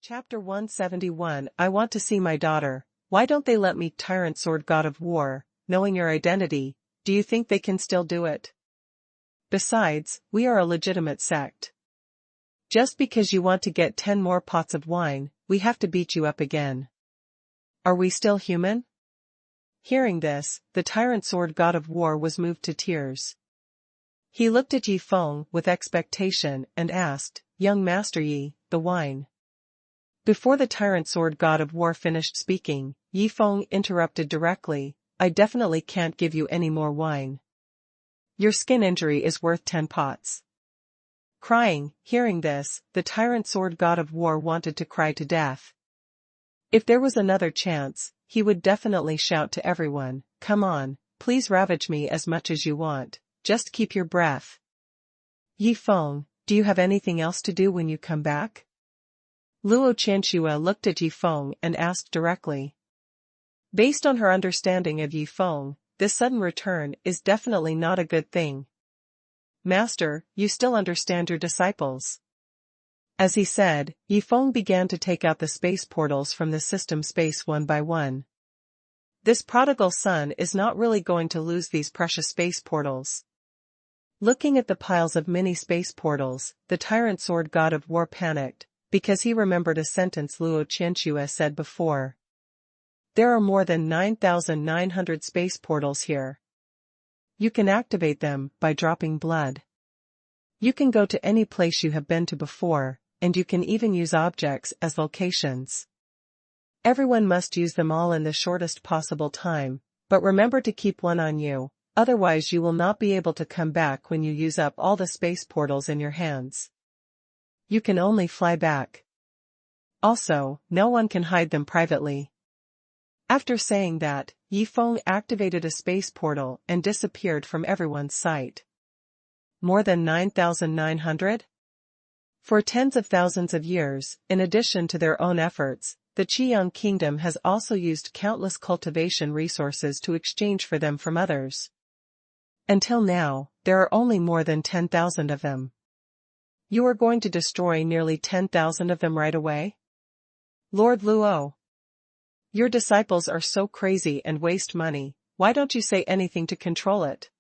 Chapter 171 I want to see my daughter. Why don't they let me? Tyrant Sword God of War, knowing your identity, do you think they can still do it? Besides, we are a legitimate sect. Just because you want to get 10 more pots of wine, we have to beat you up again. Are we still human? Hearing this, the Tyrant Sword God of War was moved to tears. He looked at Yi Feng with expectation and asked, Young Master Yi, the wine. Before the Tyrant Sword God of War finished speaking, Yi Feng interrupted directly, I definitely can't give you any more wine. Your skin injury is worth 10 pots. Crying, hearing this, the Tyrant Sword God of War wanted to cry to death. If there was another chance, he would definitely shout to everyone, Come on, please ravage me as much as you want, just keep your breath. Yi Feng, do you have anything else to do when you come back? Luo Qianxue looked at Yi Feng and asked directly. Based on her understanding of Yi Feng, this sudden return is definitely not a good thing. Master, you still understand your disciples. As he said, Yi Feng began to take out the space portals from the system space one by one. This prodigal son is not really going to lose these precious space portals. Looking at the piles of mini space portals, the Tyrant Sword God of War panicked, because he remembered a sentence Luo Qianxue said before. There are more than 9,900 space portals here. You can activate them by dropping blood. You can go to any place you have been to before, and you can even use objects as locations. Everyone must use them all in the shortest possible time, but remember to keep one on you, otherwise you will not be able to come back when you use up all the space portals in your hands. You can only fly back. Also, no one can hide them privately. After saying that, Yi Feng activated a space portal and disappeared from everyone's sight. More than 9,900? For tens of thousands of years, in addition to their own efforts, the Qiyang Kingdom has also used countless cultivation resources to exchange for them from others. Until now, there are only more than 10,000 of them. You are going to destroy nearly 10,000 of them right away? Lord Luo. Your disciples are so crazy and waste money, why don't you say anything to control it?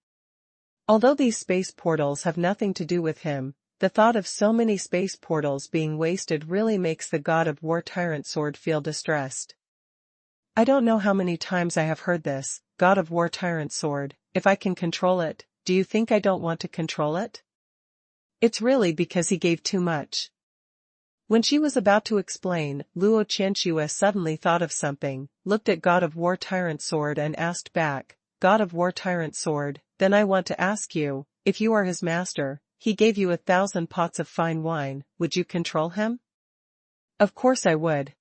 Although these space portals have nothing to do with him, the thought of so many space portals being wasted really makes the God of War Tyrant Sword feel distressed. I don't know how many times I have heard this, God of War Tyrant Sword, if I can control it, do you think I don't want to control it? It's really because he gave too much. When she was about to explain, Luo Qianxue suddenly thought of something, looked at God of War Tyrant Sword and asked back, God of War Tyrant Sword, then I want to ask you, if you are his master, he gave you 1,000 pots of fine wine, would you control him? Of course I would.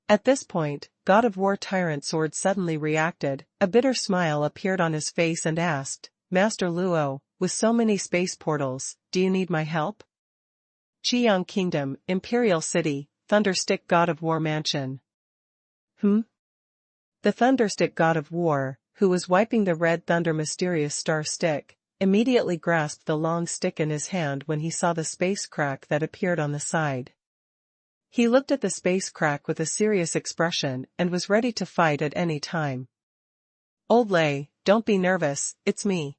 At this point, God of War Tyrant Sword suddenly reacted, a bitter smile appeared on his face and asked, Master Luo, with so many space portals, do you need my help? Qiyang Kingdom, Imperial City, Thunderstick God of War Mansion. The Thunderstick God of War, who was wiping the red thunder mysterious star stick, immediately grasped the long stick in his hand when he saw the space crack that appeared on the side. He looked at the space crack with a serious expression and was ready to fight at any time. Old Lei, don't be nervous, it's me.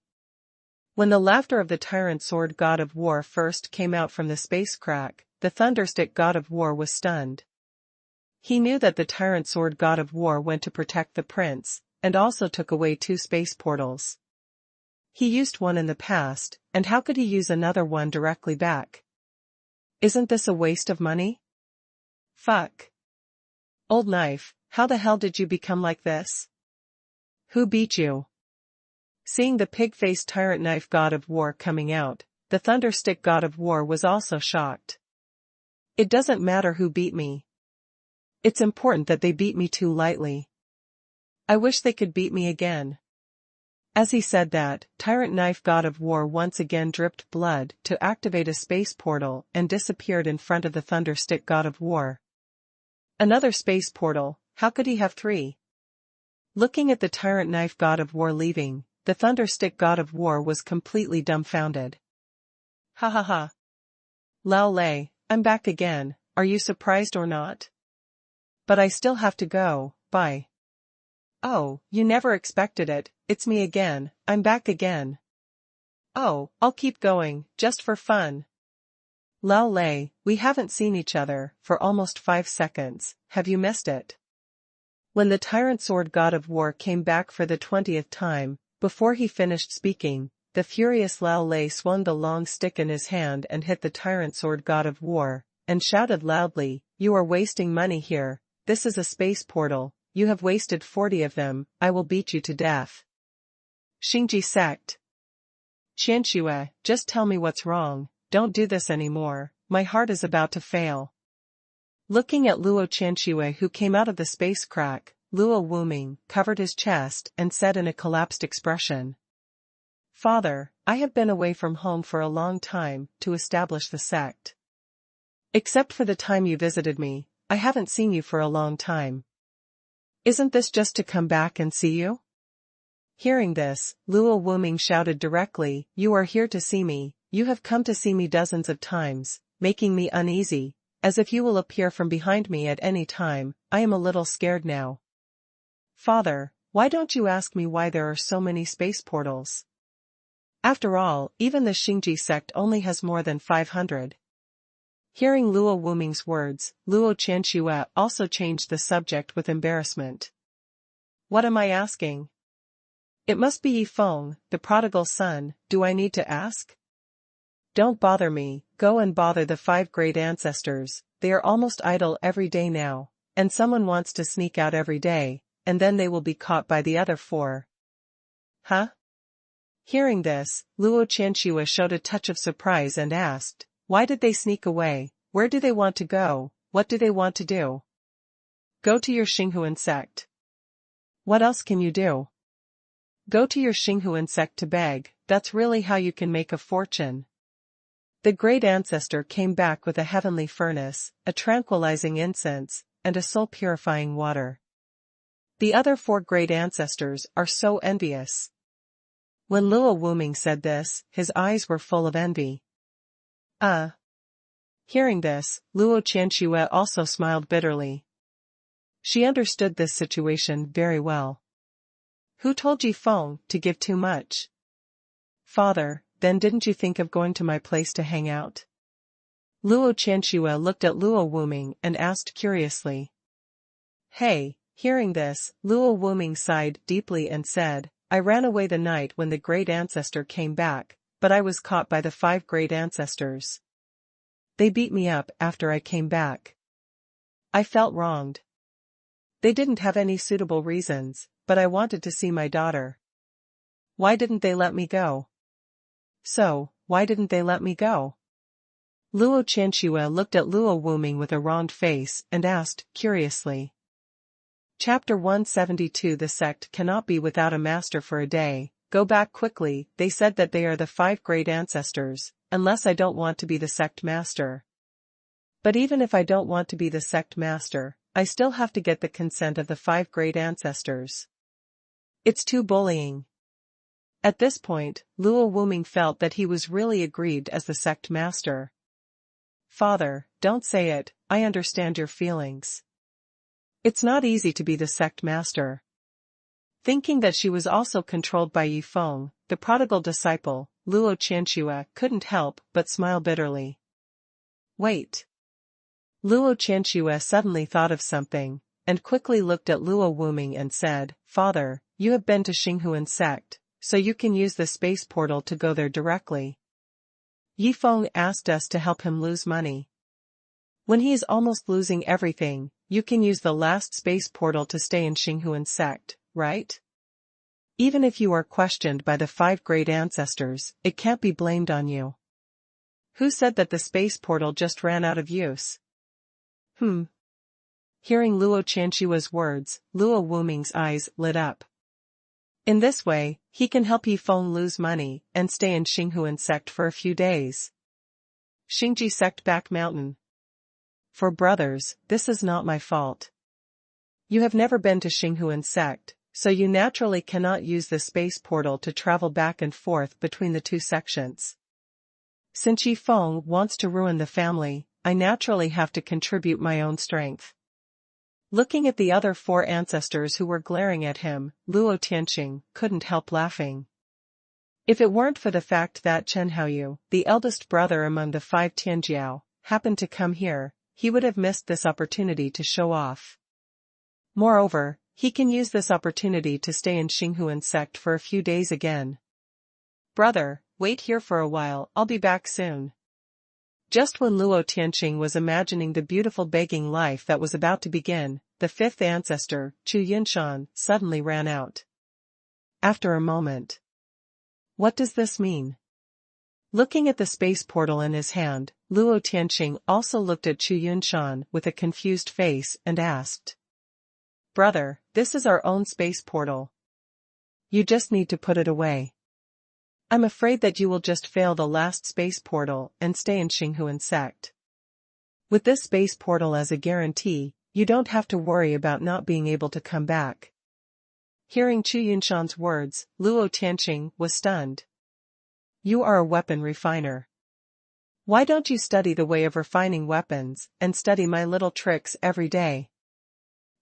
When the laughter of the Tyrant Sword God of War first came out from the space crack, the Thunderstick God of War was stunned. He knew that the Tyrant Sword God of War went to protect the prince, and also took away 2 space portals. He used one in the past, and how could he use another one directly back? Isn't this a waste of money? Fuck. Old Knife, how the hell did you become like this? Who beat you? Seeing the pig-faced Tyrant Knife God of War coming out, the Thunderstick God of War was also shocked. It doesn't matter who beat me. It's important that they beat me too lightly. I wish they could beat me again. As he said that, Tyrant Knife God of War once again dripped blood to activate a space portal and disappeared in front of the Thunderstick God of War. Another space portal, how could he have 3? Looking at the Tyrant Knife God of War leaving, the Thunderstick God of War was completely dumbfounded. Ha ha ha. Lao Lei, I'm back again, are you surprised or not? But I still have to go, bye. Oh, you never expected it, it's me again, I'm back again. Oh, I'll keep going, just for fun. Lao Lei, we haven't seen each other for almost 5 seconds, have you missed it? When the tyrant sword god of war came back for the 20th time, before he finished speaking, the furious Lao Lei swung the long stick in his hand and hit the tyrant sword god of war, and shouted loudly, "You are wasting money here, this is a space portal, you have wasted 40 of them, I will beat you to death." Xingji sect. Qianxue, just tell me what's wrong, don't do this anymore, my heart is about to fail. Looking at Luo Qianxue who came out of the space crack, Luo Wuming covered his chest and said in a collapsed expression, "Father, I have been away from home for a long time to establish the sect. Except for the time you visited me, I haven't seen you for a long time. Isn't this just to come back and see you?" Hearing this, Luo Wuming shouted directly, "You are here to see me, you have come to see me dozens of times, making me uneasy, as if you will appear from behind me at any time, I am a little scared now. Father, why don't you ask me why there are so many space portals? After all, even the Xingji sect only has more than 500. Hearing Luo Wuming's words, Luo Qianxue also changed the subject with embarrassment. "What am I asking? It must be Yifeng, the prodigal son, do I need to ask? Don't bother me, go and bother the 5 great ancestors, they are almost idle every day now, and someone wants to sneak out every day, and then they will be caught by the other 4. Huh?" Hearing this, Luo Qianxue showed a touch of surprise and asked, "Why did they sneak away, where do they want to go, what do they want to do?" "Go to your Xinghuan sect. What else can you do? Go to your Xinghuan sect to beg, that's really how you can make a fortune." The great ancestor came back with a heavenly furnace, a tranquilizing incense, and a soul-purifying water. The other 4 great ancestors are so envious. When Luo Wuming said this, his eyes were full of envy. Hearing this, Luo Qianxue also smiled bitterly. She understood this situation very well. Who told Yifeng to give too much? Father, then didn't you think of going to my place to hang out? Luo Qianxue looked at Luo Wuming and asked curiously. Hey, hearing this, Luo Wuming sighed deeply and said, "I ran away the night when the great ancestor came back, but I was caught by the 5 great ancestors. They beat me up after I came back. I felt wronged. They didn't have any suitable reasons, but I wanted to see my daughter. Why didn't they let me go?" "So, why didn't they let me go?" Luo Qianxue looked at Luo Wuming with a wronged face and asked, curiously. Chapter 172 The sect cannot be without a master for a day, go back quickly, they said that they are the 5 great ancestors, unless I don't want to be the sect master. But even if I don't want to be the sect master, I still have to get the consent of the 5 great ancestors. It's too bullying. At this point, Luo Wuming felt that he was really aggrieved as the sect master. Father, don't say it, I understand your feelings. It's not easy to be the sect master. Thinking that she was also controlled by Yifeng, the prodigal disciple, Luo Qianxue couldn't help but smile bitterly. Wait. Luo Qianxue suddenly thought of something, and quickly looked at Luo Wuming and said, "Father, you have been to Xinghuan sect, so you can use the space portal to go there directly. Yifeng asked us to help him lose money. When he is almost losing everything, you can use the last space portal to stay in Xinghuan sect, right? Even if you are questioned by the 5 great ancestors, it can't be blamed on you. Who said that the space portal just ran out of use?" Hearing Luo Qianxue's words, Luo Wuming's eyes lit up. In this way, he can help Yifeng lose money and stay in Xinghuan sect for a few days. Xingji sect back mountain. For brothers, this is not my fault. You have never been to Xinghuan sect, so you naturally cannot use the space portal to travel back and forth between the 2 sections. Since Yifeng wants to ruin the family, I naturally have to contribute my own strength. Looking at the other 4 ancestors who were glaring at him, Luo Tianqing couldn't help laughing. If it weren't for the fact that Chen Haoyu, the eldest brother among the 5 Tianjiao, happened to come here, he would have missed this opportunity to show off. Moreover, he can use this opportunity to stay in Xinghuan sect for a few days again. Brother, wait here for a while, I'll be back soon. Just when Luo Tianqing was imagining the beautiful begging life that was about to begin, the 5th ancestor, Chu Yunshan, suddenly ran out. After a moment. What does this mean? Looking at the space portal in his hand, Luo Tianqing also looked at Chu Yunshan with a confused face and asked. Brother, this is our own space portal. You just need to put it away. I'm afraid that you will just fail the last space portal and stay in Xinghuan sect. With this space portal as a guarantee, you don't have to worry about not being able to come back. Hearing Chu Yunshan's words, Luo Tianqing was stunned. You are a weapon refiner. Why don't you study the way of refining weapons and study my little tricks every day?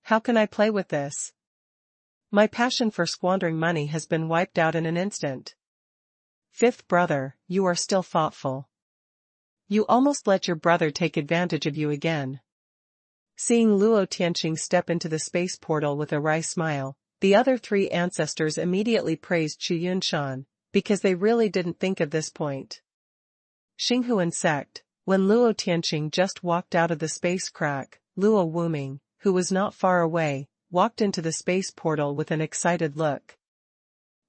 How can I play with this? My passion for squandering money has been wiped out in an instant. 5th brother, you are still thoughtful. You almost let your brother take advantage of you again. Seeing Luo Tianqing step into the space portal with a wry smile, the other 3 ancestors immediately praised Chu Yunshan, because they really didn't think of this point. Xinghuan sect, when Luo Tianqing just walked out of the space crack, Luo Wuming, who was not far away, walked into the space portal with an excited look.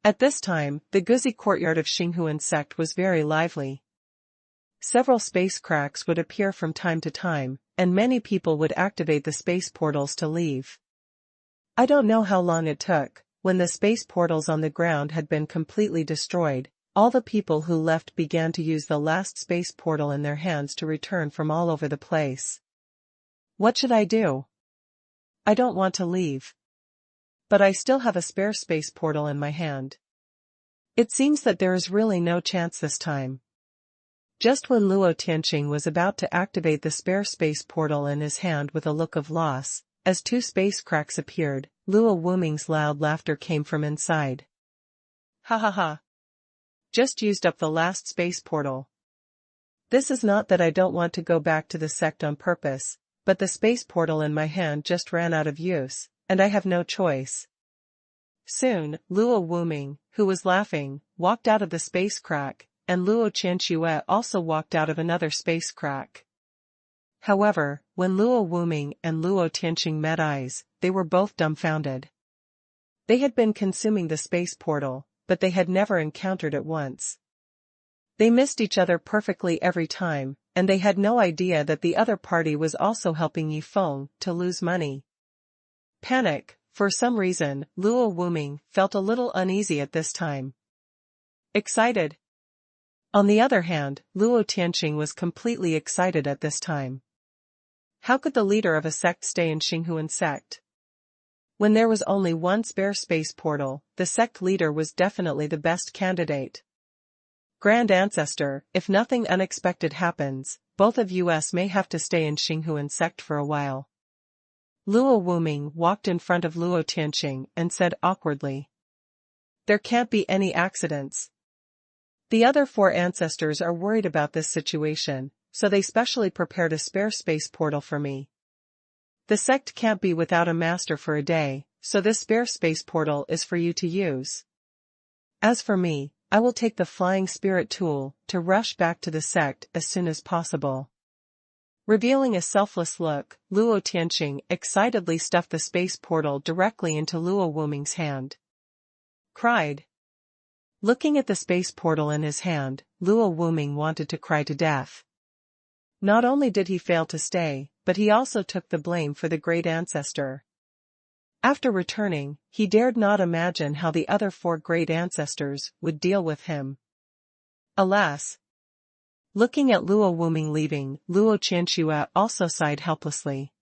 At this time, the Guzi courtyard of Xinghuan sect was very lively. Several space cracks would appear from time to time, and many people would activate the space portals to leave. I don't know how long it took. When the space portals on the ground had been completely destroyed, all the people who left began to use the last space portal in their hands to return from all over the place. What should I do? I don't want to leave. But I still have a spare space portal in my hand. It seems that there is really no chance this time. Just when Luo Tianqing was about to activate the spare space portal in his hand with a look of loss, as 2 space cracks appeared, Luo Wuming's loud laughter came from inside. Ha ha ha. Just used up the last space portal. This is not that I don't want to go back to the sect on purpose, but the space portal in my hand just ran out of use, and I have no choice. Soon, Luo Wuming, who was laughing, walked out of the space crack, and Luo Qianxue also walked out of another space crack. However, when Luo Wuming and Luo Tianqing met eyes, they were both dumbfounded. They had been consuming the space portal, but they had never encountered it once. They missed each other perfectly every time, and they had no idea that the other party was also helping Yifeng to lose money. Panic. For some reason, Luo Wuming felt a little uneasy at this time. Excited. On the other hand, Luo Tianqing was completely excited at this time. How could the leader of a sect stay in Xinghuan sect? When there was only one spare space portal, the sect leader was definitely the best candidate. Grand Ancestor, if nothing unexpected happens, both of us may have to stay in Xinghuan sect for a while. Luo Wuming walked in front of Luo Tianqing and said awkwardly. There can't be any accidents. The other 4 ancestors are worried about this situation, so they specially prepared a spare space portal for me. The sect can't be without a master for a day, so this spare space portal is for you to use. As for me, I will take the flying spirit tool to rush back to the sect as soon as possible. Revealing a selfless look, Luo Tianqing excitedly stuffed the space portal directly into Luo Wuming's hand. Cried. Looking at the space portal in his hand, Luo Wuming wanted to cry to death. Not only did he fail to stay, but he also took the blame for the great ancestor. After returning, he dared not imagine how the other 4 great ancestors would deal with him. Alas! Looking at Luo Wuming leaving, Luo Qianxue also sighed helplessly.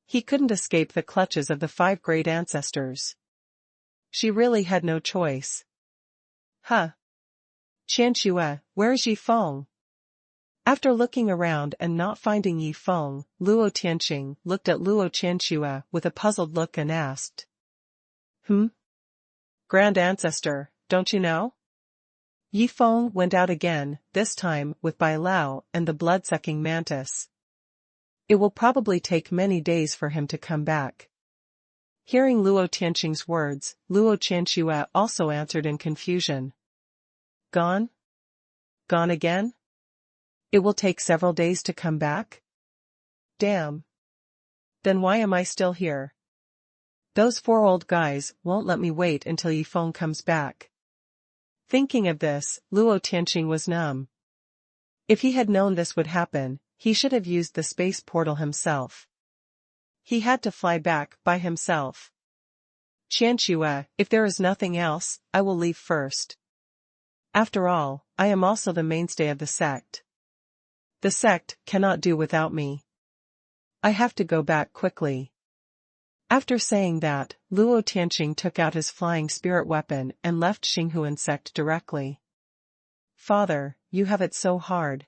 He couldn't escape the clutches of the 5 great ancestors. She really had no choice. Huh? Qianxue, where is Yifeng? After looking around and not finding Yi Feng, Luo Tianqing looked at Luo Qianxue with a puzzled look and asked. Grand Ancestor, don't you know? Yi Feng went out again, this time with Bai Lao and the blood-sucking mantis. It will probably take many days for him to come back. Hearing Luo Tianqing's words, Luo Qianxue also answered in confusion. Gone? Gone again? It will take several days to come back? Damn. Then why am I still here? Those 4 old guys won't let me wait until Yi Feng comes back. Thinking of this, Luo Tianqing was numb. If he had known this would happen, he should have used the space portal himself. He had to fly back by himself. Qianxue, if there is nothing else, I will leave first. After all, I am also the mainstay of the sect. The sect cannot do without me. I have to go back quickly. After saying that, Luo Tianqing took out his flying spirit weapon and left Xinghuan sect directly. Father, you have it so hard.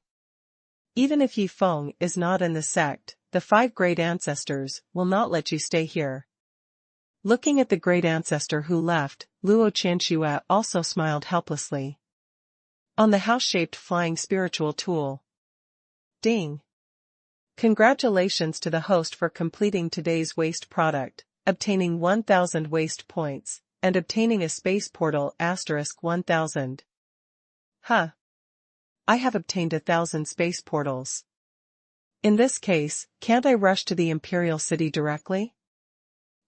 Even if Yi Feng is not in the sect, the 5 great ancestors will not let you stay here. Looking at the great ancestor who left, Luo Qianxue also smiled helplessly. On the house-shaped flying spiritual tool. Ding! Congratulations to the host for completing today's waste product, obtaining 1000 waste points, and obtaining a space portal *1000. Huh. I have obtained 1000 space portals. In this case, can't I rush to the Imperial City directly?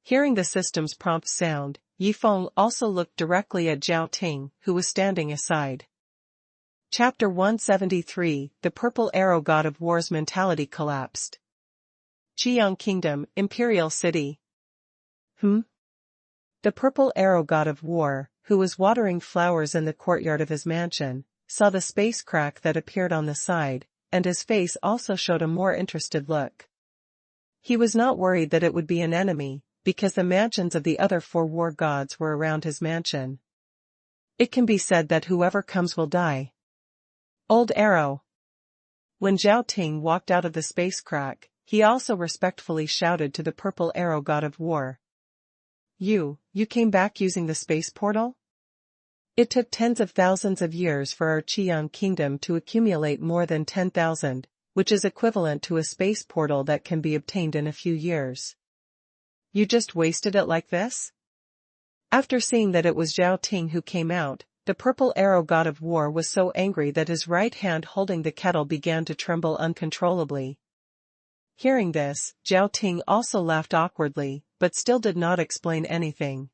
Hearing the system's prompt sound, Yi Feng also looked directly at Zhao Ting, who was standing aside. Chapter 173, The Purple Arrow God of War's mentality collapsed. Qiyang Kingdom, Imperial City. The Purple Arrow God of War, who was watering flowers in the courtyard of his mansion, saw the space crack that appeared on the side, and his face also showed a more interested look. He was not worried that it would be an enemy, because the mansions of the other 4 war gods were around his mansion. It can be said that whoever comes will die. Old Arrow. When Zhao Ting walked out of the space crack, he also respectfully shouted to the Purple Arrow God of War. You came back using the space portal? It took tens of thousands of years for our Qiyang Kingdom to accumulate more than 10,000, which is equivalent to a space portal that can be obtained in a few years. You just wasted it like this? After seeing that it was Zhao Ting who came out, the Purple Arrow God of War was so angry that his right hand holding the kettle began to tremble uncontrollably. Hearing this, Zhao Ting also laughed awkwardly, but still did not explain anything.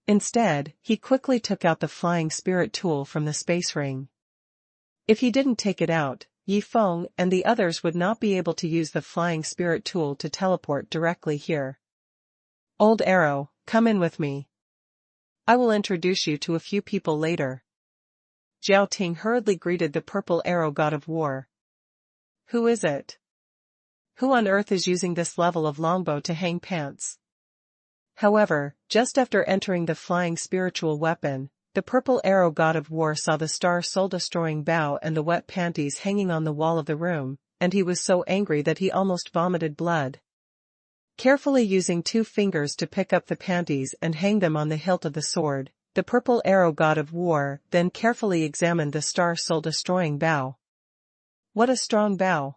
Instead, he quickly took out the flying spirit tool from the space ring. If he didn't take it out, Yi Feng and the others would not be able to use the flying spirit tool to teleport directly here. Old Arrow, come in with me. I will introduce you to a few people later. Zhao Ting hurriedly greeted the Purple Arrow God of War. Who is it? Who on earth is using this level of longbow to hang pants? However, just after entering the flying spiritual weapon, the Purple Arrow God of War saw the star soul-destroying bow and the wet panties hanging on the wall of the room, and he was so angry that he almost vomited blood. Carefully using 2 fingers to pick up the panties and hang them on the hilt of the sword, the Purple Arrow God of War then carefully examined the star soul-destroying bow. What a strong bow!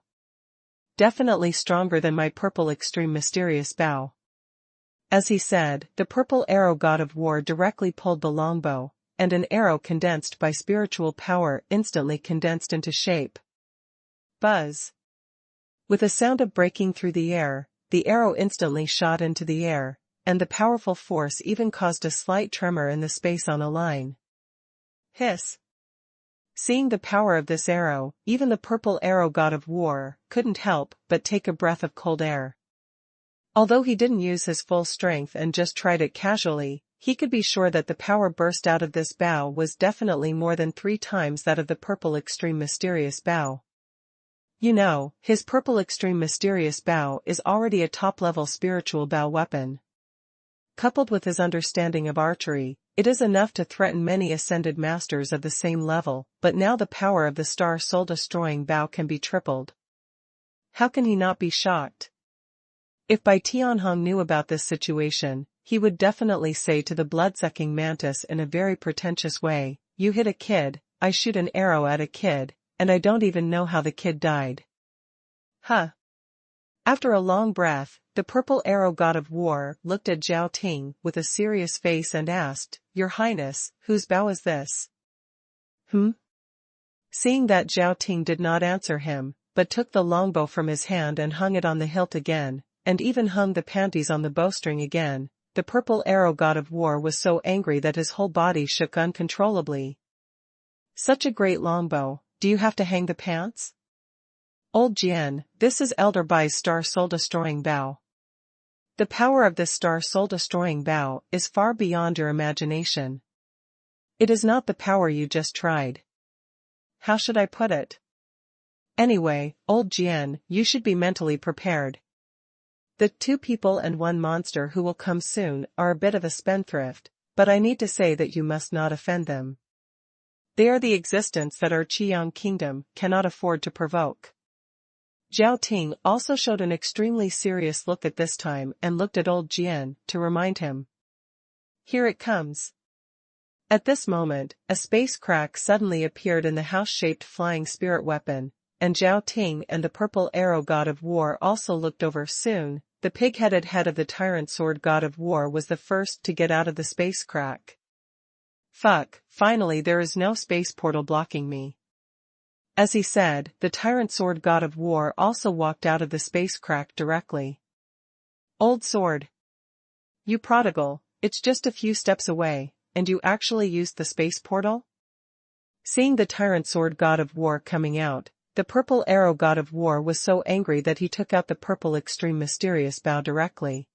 Definitely stronger than my purple extreme mysterious bow. As he said, the Purple Arrow God of War directly pulled the longbow, and an arrow condensed by spiritual power instantly condensed into shape. Buzz! With a sound of breaking through the air, the arrow instantly shot into the air, and the powerful force even caused a slight tremor in the space on a line. Hiss! Seeing the power of this arrow, even the Purple Arrow God of War couldn't help but take a breath of cold air. Although he didn't use his full strength and just tried it casually, he could be sure that the power burst out of this bow was definitely more than 3 times that of the Purple Extreme Mysterious Bow. You know, his Purple Extreme Mysterious Bow is already a top-level spiritual bow weapon. Coupled with his understanding of archery, it is enough to threaten many ascended masters of the same level, but now the power of the star soul-destroying bow can be tripled. How can he not be shocked? If Bai Tianheng knew about this situation, he would definitely say to the blood-sucking mantis in a very pretentious way, "You hit a kid, I shoot an arrow at a kid, and I don't even know how the kid died." Huh. After a long breath, the purple arrow god of war looked at Zhao Ting with a serious face and asked, "Your Highness, whose bow is this?" Seeing that Zhao Ting did not answer him, but took the longbow from his hand and hung it on the hilt again, and even hung the panties on the bowstring again, the purple arrow god of war was so angry that his whole body shook uncontrollably. "Such a great longbow, do you have to hang the pants? Old Zhan, this is Elder Bai's star soul-destroying bow. The power of this star soul-destroying bow is far beyond your imagination. It is not the power you just tried. How should I put it? Anyway, Old Zhan, you should be mentally prepared. The 2 people and 1 monster who will come soon are a bit of a spendthrift, but I need to say that you must not offend them. They are the existence that our Qiyang kingdom cannot afford to provoke." Zhao Ting also showed an extremely serious look at this time and looked at old Zhan to remind him. "Here it comes." At this moment, a space crack suddenly appeared in the house-shaped flying spirit weapon, and Zhao Ting and the purple arrow god of war also looked over. Soon, the pig-headed head of the tyrant sword god of war was the first to get out of the space crack. "Fuck, finally there is no space portal blocking me." As he said, the tyrant sword god of war also walked out of the space crack directly. "Old sword. You prodigal, it's just a few steps away, and you actually used the space portal?" Seeing the tyrant sword god of war coming out, the purple arrow god of war was so angry that he took out the purple extreme mysterious bow directly.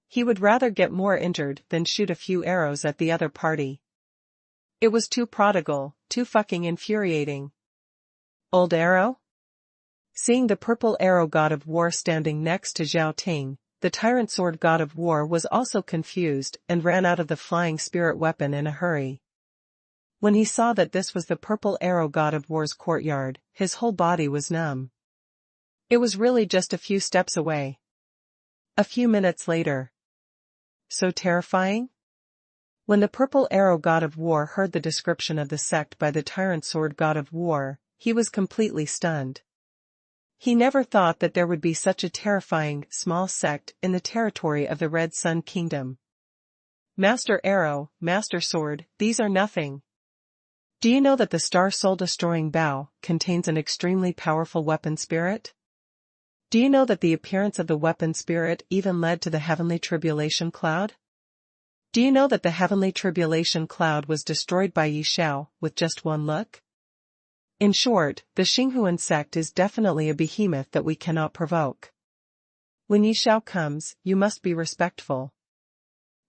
He would rather get more injured than shoot a few arrows at the other party. It was too prodigal, too fucking infuriating. "Old arrow?" Seeing the purple arrow god of war standing next to Zhao Ting, the tyrant sword god of war was also confused and ran out of the flying spirit weapon in a hurry. When he saw that this was the purple arrow god of war's courtyard, his whole body was numb. It was really just a few steps away. A few minutes later. So terrifying? When the purple arrow god of war heard the description of the sect by the tyrant sword god of war, he was completely stunned. He never thought that there would be such a terrifying, small sect in the territory of the Red Sun Kingdom. "Master Arrow, Master Sword, these are nothing. Do you know that the star soul-destroying bow contains an extremely powerful weapon spirit? Do you know that the appearance of the weapon spirit even led to the heavenly tribulation cloud? Do you know that the heavenly tribulation cloud was destroyed by Yi Xiao with just one look? In short, the Xinghuan sect is definitely a behemoth that we cannot provoke. When Yi Xiao comes, you must be respectful."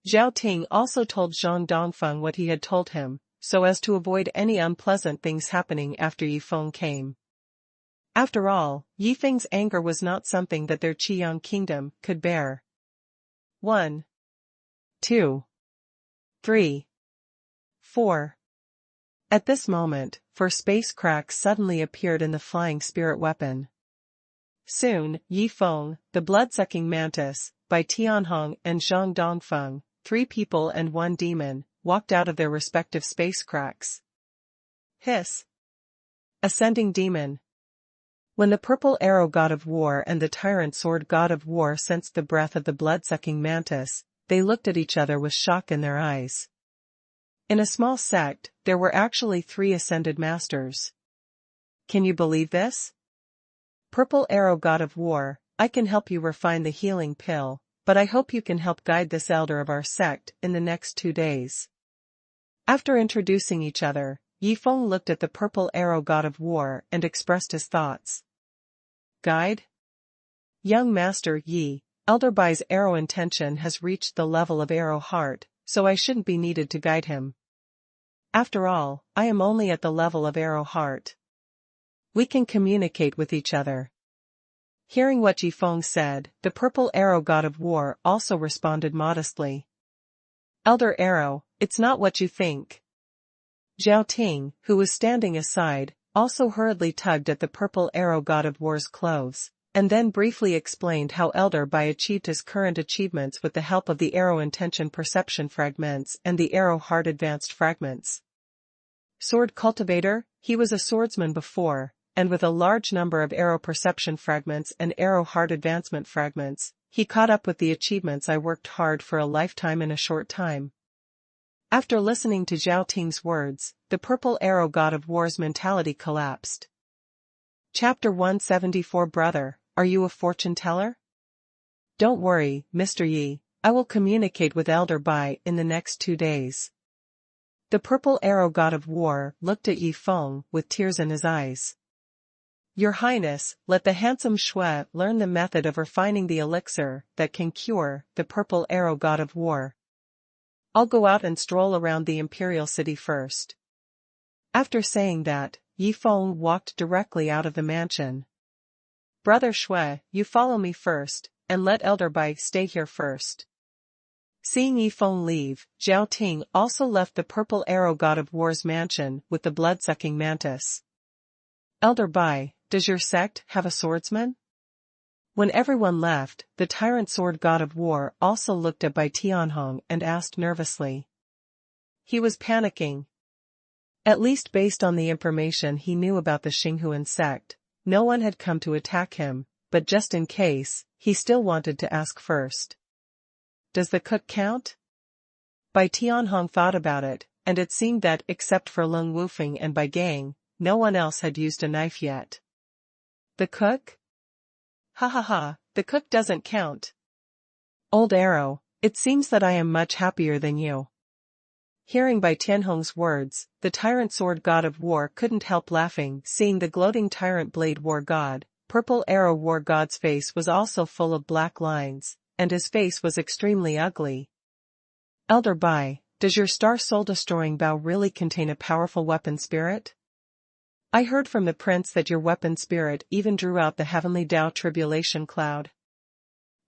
Zhao Ting also told Zhang Dongfeng what he had told him, so as to avoid any unpleasant things happening after Yifeng came. After all, Yifeng's anger was not something that their Qiyang kingdom could bear. 1, 2, 3, 4. At this moment, 4 space cracks suddenly appeared in the flying spirit weapon. Soon, Yifeng, the blood-sucking mantis, Bai Tianheng and Zhang Dongfeng, 3 people and 1 demon, walked out of their respective space cracks. Hiss. Ascending demon. When the purple arrow god of war and the tyrant sword god of war sensed the breath of the blood-sucking mantis, they looked at each other with shock in their eyes. In a small sect, there were actually 3 ascended masters. Can you believe this? Purple arrow god of war, I can help you refine the healing pill, but I hope you can help guide this elder of our sect in the next 2 days. After introducing each other, Yifeng looked at the purple arrow god of war and expressed his thoughts. Guide? Young Master Yi, Elder Bai's arrow intention has reached the level of arrow heart, so I shouldn't be needed to guide him. After all, I am only at the level of arrow heart. We can communicate with each other. Hearing what Yifeng said, the purple arrow god of war also responded modestly. Elder Arrow, it's not what you think. Zhao Ting, who was standing aside, also hurriedly tugged at the purple arrow god of war's clothes, and then briefly explained how Elder Bai achieved his current achievements with the help of the arrow intention perception fragments and the arrow heart advanced fragments. Sword cultivator, he was a swordsman before, and with a large number of arrow perception fragments and arrow heart advancement fragments, he caught up with the achievements I worked hard for a lifetime in a short time. After listening to Zhao Ting's words, the purple arrow god of war's mentality collapsed. Chapter 174 Brother, are you a fortune teller? Don't worry, Mr. Yi, I will communicate with Elder Bai in the next 2 days. The purple arrow god of war looked at Yi Feng with tears in his eyes. Your Highness, let the handsome Shui learn the method of refining the elixir that can cure the purple arrow god of war. I'll go out and stroll around the imperial city first. After saying that, Yi Feng walked directly out of the mansion. Brother Shui, you follow me first, and let Elder Bai stay here first. Seeing Yi Feng leave, Zhao Ting also left the purple arrow god of war's mansion with the blood-sucking mantis. Elder Bai, does your sect have a swordsman? When everyone left, the tyrant sword god of war also looked at Bai Tianheng and asked nervously. He was panicking. At least based on the information he knew about the Xinghuan sect, no one had come to attack him, but just in case, he still wanted to ask first. Does the cook count? Bai Tianheng thought about it, and it seemed that except for Leng Wufeng and Bai Gang, no one else had used a knife yet. The cook? Ha ha ha, the cook doesn't count. Old arrow, it seems that I am much happier than you. Hearing Bai Tianheng's words, the tyrant sword god of war couldn't help laughing, seeing the gloating tyrant blade war god. Purple arrow war god's face was also full of black lines, and his face was extremely ugly. Elder Bai, does your star soul-destroying bow really contain a powerful weapon spirit? I heard from the prince that your weapon spirit even drew out the heavenly Tao tribulation cloud.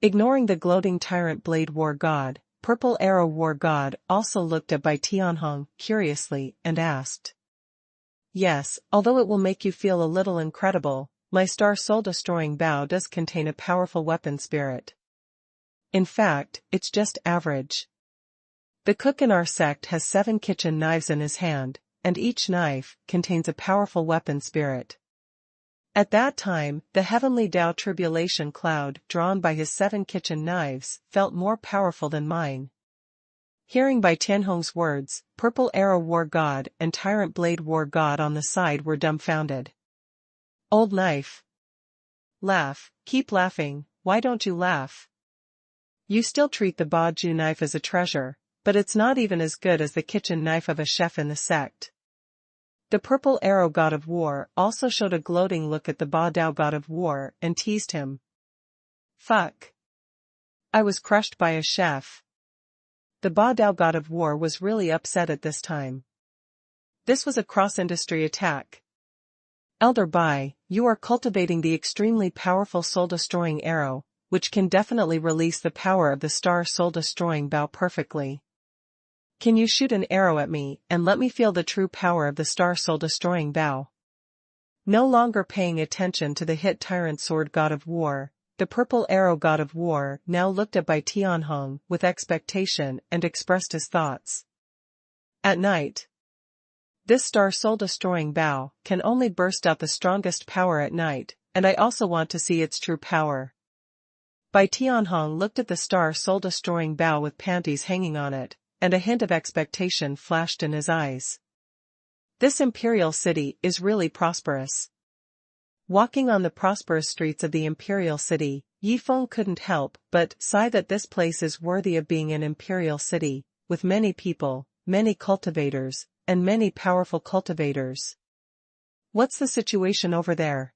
Ignoring the gloating tyrant blade war god, purple arrow war god also looked at Bai Tianheng curiously and asked. Yes, although it will make you feel a little incredible, my star soul-destroying bow does contain a powerful weapon spirit. In fact, it's just average. The cook in our sect has 7 kitchen knives in his hand, and each knife contains a powerful weapon spirit. At that time, the heavenly Tao tribulation cloud drawn by his 7 kitchen knives felt more powerful than mine. Hearing Bai Tianheng's words, purple arrow war god and tyrant blade war god on the side were dumbfounded. Old knife. Laugh, keep laughing, why don't you laugh? You still treat the Ba Ju knife as a treasure, but it's not even as good as the kitchen knife of a chef in the sect. The purple arrow god of war also showed a gloating look at the Ba Dao god of war and teased him. Fuck. I was crushed by a chef. The Ba Dao god of war was really upset at this time. This was a cross-industry attack. Elder Bai, you are cultivating the extremely powerful soul-destroying arrow, which can definitely release the power of the star soul-destroying bow perfectly. Can you shoot an arrow at me and let me feel the true power of the star soul-destroying bow? No longer paying attention to the hit tyrant sword god of war, the purple arrow god of war now looked at Bai Tianheng with expectation and expressed his thoughts. At night. This star soul-destroying bow can only burst out the strongest power at night, and I also want to see its true power. Bai Tianheng looked at the star soul-destroying bow with panties hanging on it, and a hint of expectation flashed in his eyes. This imperial city is really prosperous. Walking on the prosperous streets of the imperial city, Yi Feng couldn't help but sigh that this place is worthy of being an imperial city, with many people, many cultivators, and many powerful cultivators. What's the situation over there?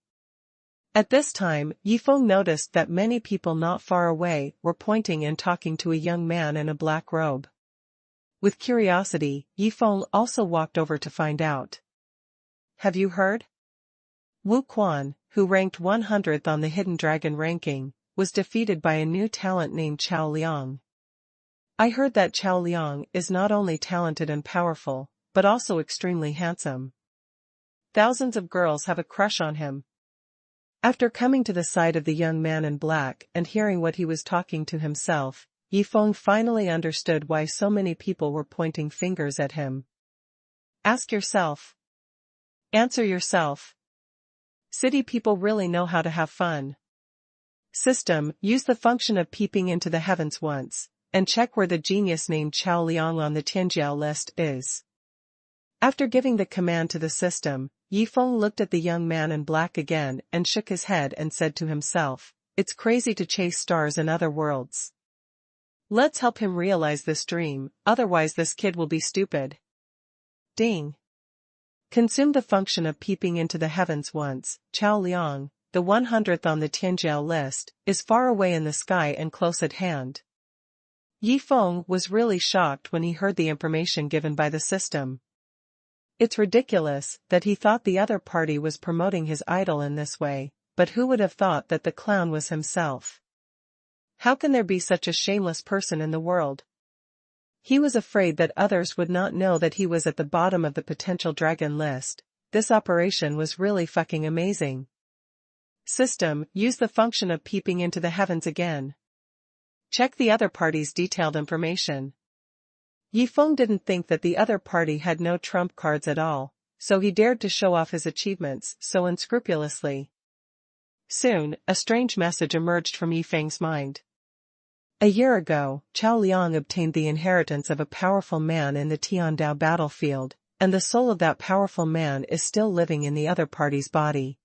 At this time, Yi Feng noticed that many people not far away were pointing and talking to a young man in a black robe. With curiosity, Yi Feng also walked over to find out. Have you heard? Wu Quan, who ranked 100th on the Hidden Dragon ranking, was defeated by a new talent named Chao Liang. I heard that Chao Liang is not only talented and powerful, but also extremely handsome. Thousands of girls have a crush on him. After coming to the side of the young man in black and hearing what he was talking to himself, Yifeng finally understood why so many people were pointing fingers at him. Ask yourself. Answer yourself. City people really know how to have fun. System, use the function of peeping into the heavens once, and check where the genius named Chao Liang on the Tianjiao list is. After giving the command to the system, Yifeng looked at the young man in black again and shook his head and said to himself, it's crazy to chase stars in other worlds. Let's help him realize this dream, otherwise this kid will be stupid. Ding. Consume the function of peeping into the heavens once. Chao Liang, the 100th on the Tianjiao list, is far away in the sky and close at hand. Yifeng was really shocked when he heard the information given by the system. It's ridiculous that he thought the other party was promoting his idol in this way, but who would have thought that the clown was himself? How can there be such a shameless person in the world? He was afraid that others would not know that he was at the bottom of the potential dragon list. This operation was really fucking amazing. System, use the function of peeping into the heavens again. Check the other party's detailed information. Yifeng didn't think that the other party had no trump cards at all, so he dared to show off his achievements so unscrupulously. Soon, a strange message emerged from Yifeng's mind. A year ago, Chao Liang obtained the inheritance of a powerful man in the Tiandao battlefield, and the soul of that powerful man is still living in the other party's body.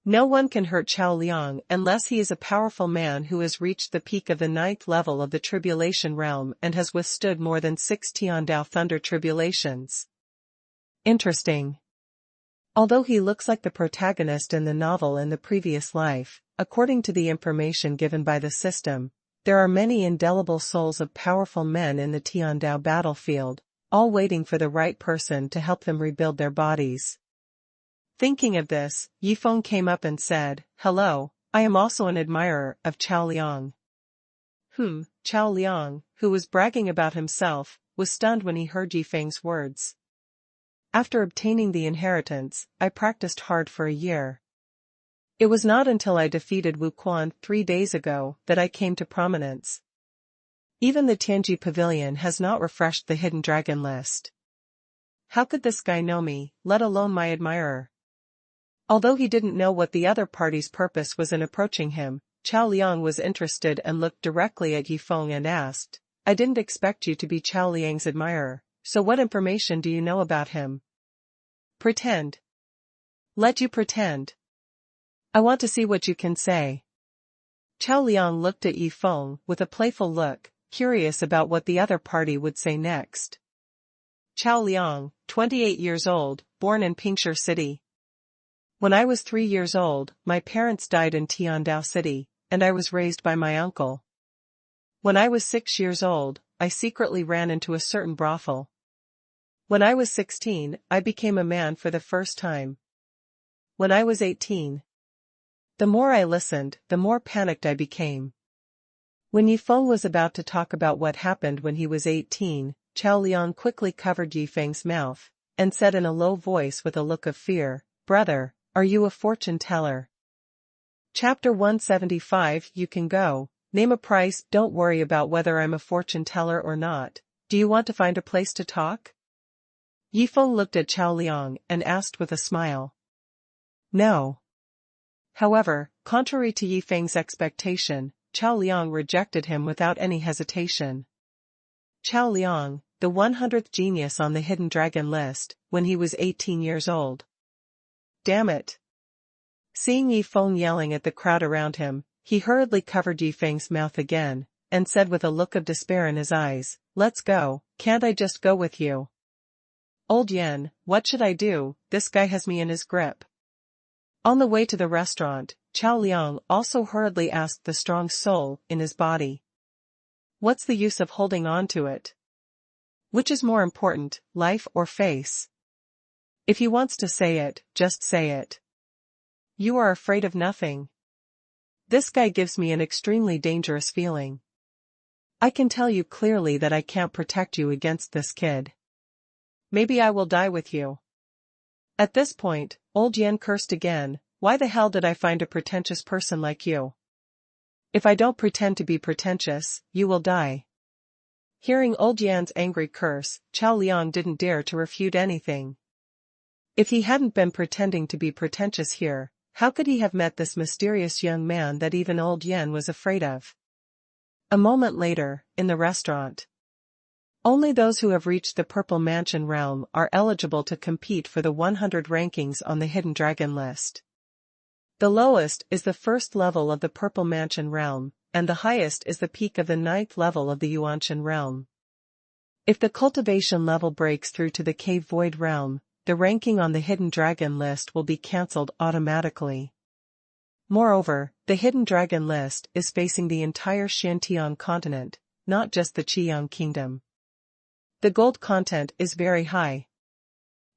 No one can hurt Chao Liang unless he is a powerful man who has reached the peak of the 9th level of the tribulation realm and has withstood more than 6 Tiandao thunder tribulations. Interesting. Although he looks like the protagonist in the novel in the previous life, according to the information given by the system, there are many indelible souls of powerful men in the Tiandao battlefield, all waiting for the right person to help them rebuild their bodies. Thinking of this, Yifeng came up and said, hello, I am also an admirer of Chao Liang. Chao Liang, who was bragging about himself, was stunned when he heard Yifeng's words. After obtaining the inheritance, I practiced hard for a year. It was not until I defeated Wu Quan 3 days ago that I came to prominence. Even the Tianji Pavilion has not refreshed the hidden dragon list. How could this guy know me, let alone my admirer? Although he didn't know what the other party's purpose was in approaching him, Chao Liang was interested and looked directly at Yifeng and asked, I didn't expect you to be Chao Liang's admirer, so what information do you know about him? Pretend. Let you pretend. I want to see what you can say. Chao Liang looked at Yifeng with a playful look, curious about what the other party would say next. Chao Liang, 28 years old, born in Pingshu City. When I was 3 years old, my parents died in Tiandao City, and I was raised by my uncle. When I was 6 years old, I secretly ran into a certain brothel. When I was 16, I became a man for the first time. When I was 18, the more I listened, the more panicked I became. When Yifeng was about to talk about what happened when he was 18, Chao Liang quickly covered Yifeng's mouth, and said in a low voice with a look of fear, Brother, are you a fortune teller? Chapter 175 You can go, name a price, don't worry about whether I'm a fortune teller or not, do you want to find a place to talk? Yifeng looked at Chao Liang and asked with a smile. No. However, contrary to Yifeng's expectation, Chao Liang rejected him without any hesitation. Chao Liang, the 100th genius on the hidden dragon list, when he was 18 years old. Damn it. Seeing Yifeng yelling at the crowd around him, he hurriedly covered Yifeng's mouth again, and said with a look of despair in his eyes, Let's go, can't I just go with you? Old Yen, what should I do, this guy has me in his grip. On the way to the restaurant, Chao Liang also hurriedly asked the strong soul in his body. What's the use of holding on to it? Which is more important, life or face? If he wants to say it, just say it. You are afraid of nothing. This guy gives me an extremely dangerous feeling. I can tell you clearly that I can't protect you against this kid. Maybe I will die with you. At this point, old Yan cursed again. Why the hell did I find a pretentious person like you? If I don't pretend to be pretentious, you will die. Hearing old Yan's angry curse, Chao Liang didn't dare to refute anything. If he hadn't been pretending to be pretentious here, how could he have met this mysterious young man that even old Yan was afraid of? A moment later, in the restaurant. Only those who have reached the Purple Mansion realm are eligible to compete for the 100 rankings on the Hidden Dragon list. The lowest is the first level of the Purple Mansion realm, and the highest is the peak of the 9th level of the Yuanshan realm. If the cultivation level breaks through to the Cave Void realm, the ranking on the Hidden Dragon list will be cancelled automatically. Moreover, the Hidden Dragon list is facing the entire Shantian continent, not just the Qiyang kingdom. The gold content is very high.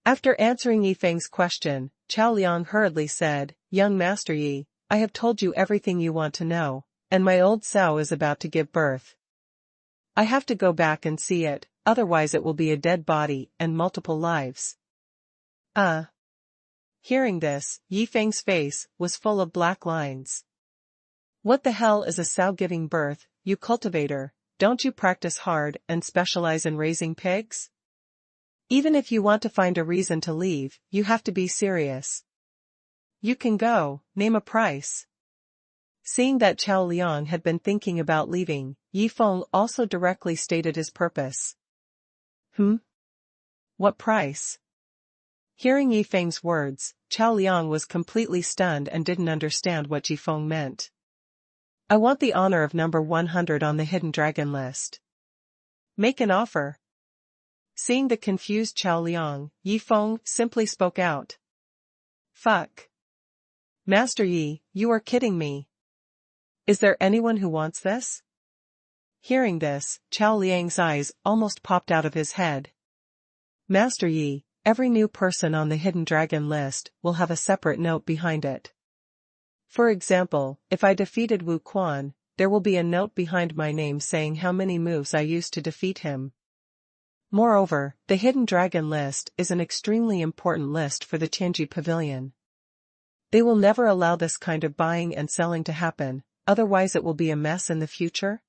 After answering Yifeng's question, Chao Liang hurriedly said, "Young Master Yi, I have told you everything you want to know, and my old sow is about to give birth. I have to go back and see it, otherwise it will be a dead body and multiple lives." Hearing this, Yifeng's face was full of black lines. What the hell is a sow giving birth, you cultivator? Don't you practice hard and specialize in raising pigs? Even if you want to find a reason to leave, you have to be serious. You can go, name a price. Seeing that Chao Liang had been thinking about leaving, Yifeng also directly stated his purpose. What price? Hearing Yifeng's words, Chao Liang was completely stunned and didn't understand what Yifeng meant. I want the honor of number 100 on the Hidden Dragon list. Make an offer. Seeing the confused Chao Liang, Yifeng simply spoke out. Fuck. Master Yi, you are kidding me. Is there anyone who wants this? Hearing this, Chao Liang's eyes almost popped out of his head. Master Yi, every new person on the Hidden Dragon list will have a separate note behind it. For example, if I defeated Wu Quan, there will be a note behind my name saying how many moves I used to defeat him. Moreover, the Hidden Dragon list is an extremely important list for the Tianji Pavilion. They will never allow this kind of buying and selling to happen, otherwise it will be a mess in the future.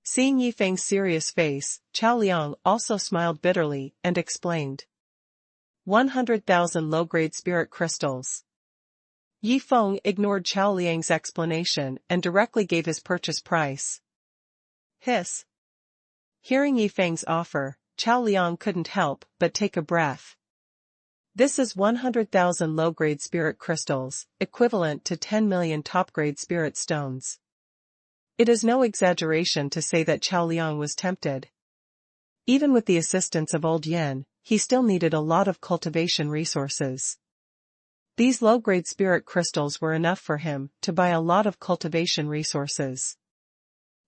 Seeing Yifeng's serious face, Chao Liang also smiled bitterly and explained. 100,000 low-grade spirit crystals. Yifeng ignored Chao Liang's explanation and directly gave his purchase price. Hiss. Hearing Yifeng's offer, Chao Liang couldn't help but take a breath. This is 100,000 low-grade spirit crystals, equivalent to 10 million top-grade spirit stones. It is no exaggeration to say that Chao Liang was tempted. Even with the assistance of old Yan, he still needed a lot of cultivation resources. These low-grade spirit crystals were enough for him to buy a lot of cultivation resources.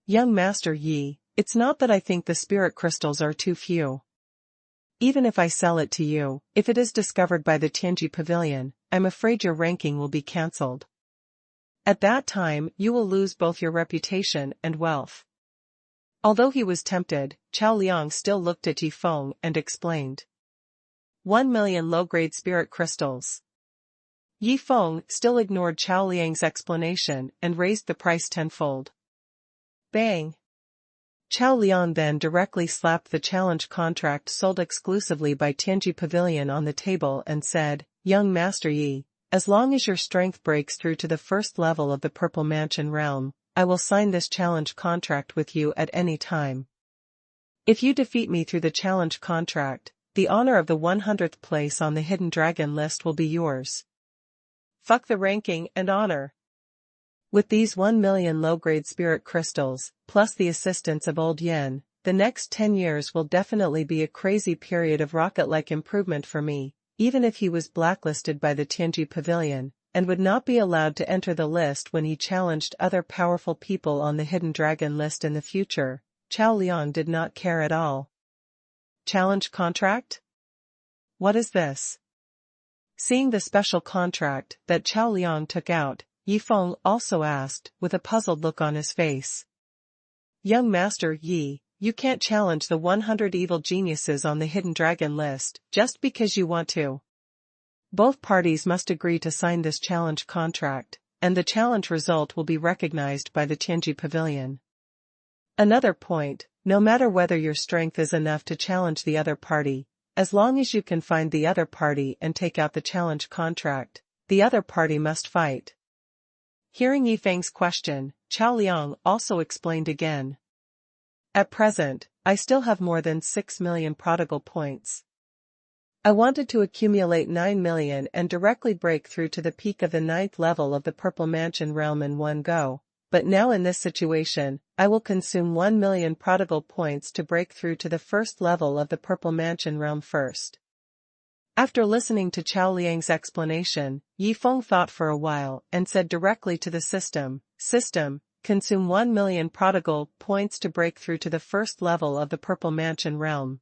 Young Master Yi, it's not that I think the spirit crystals are too few. Even if I sell it to you, if it is discovered by the Tianji Pavilion, I'm afraid your ranking will be cancelled. At that time, you will lose both your reputation and wealth. Although he was tempted, Chao Liang still looked at Yifeng and explained. 1 million low-grade spirit crystals. Yifeng still ignored Chao Liang's explanation and raised the price tenfold. Bang! Chao Liang then directly slapped the challenge contract sold exclusively by Tianji Pavilion on the table and said, Young Master Yi, as long as your strength breaks through to the first level of the Purple Mansion realm, I will sign this challenge contract with you at any time. If you defeat me through the challenge contract, the honor of the 100th place on the Hidden Dragon list will be yours. Fuck the ranking and honor. With these 1 million low-grade spirit crystals, plus the assistance of old Yen, the next 10 years will definitely be a crazy period of rocket-like improvement for me, even if he was blacklisted by the Tianji Pavilion, and would not be allowed to enter the list when he challenged other powerful people on the Hidden Dragon list in the future. Chao Liang did not care at all. Challenge contract? What is this? Seeing the special contract that Chao Liang took out, Yifeng also asked, with a puzzled look on his face. Young Master Yi, you can't challenge the 100 evil geniuses on the hidden dragon list just because you want to. Both parties must agree to sign this challenge contract, and the challenge result will be recognized by the Tianji Pavilion. Another point, no matter whether your strength is enough to challenge the other party, as long as you can find the other party and take out the challenge contract, the other party must fight. Hearing Yifeng's question, Chao Liang also explained again. At present, I still have more than 6 million prodigal points. I wanted to accumulate 9 million and directly break through to the peak of the 9th level of the Purple Mansion realm in one go, but now in this situation, I will consume 1 million prodigal points to break through to the first level of the Purple Mansion realm first. After listening to Chao Liang's explanation, Yifeng thought for a while and said directly to the system, consume 1 million prodigal points to break through to the first level of the Purple Mansion realm.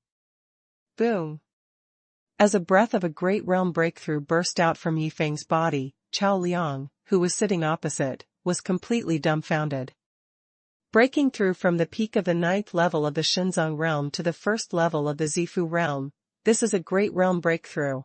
Boom! As a breath of a great realm breakthrough burst out from Yifeng's body, Chao Liang, who was sitting opposite, was completely dumbfounded. Breaking through from the peak of the 9th level of the Shenzong realm to the first level of the Zifu realm, this is a great realm breakthrough.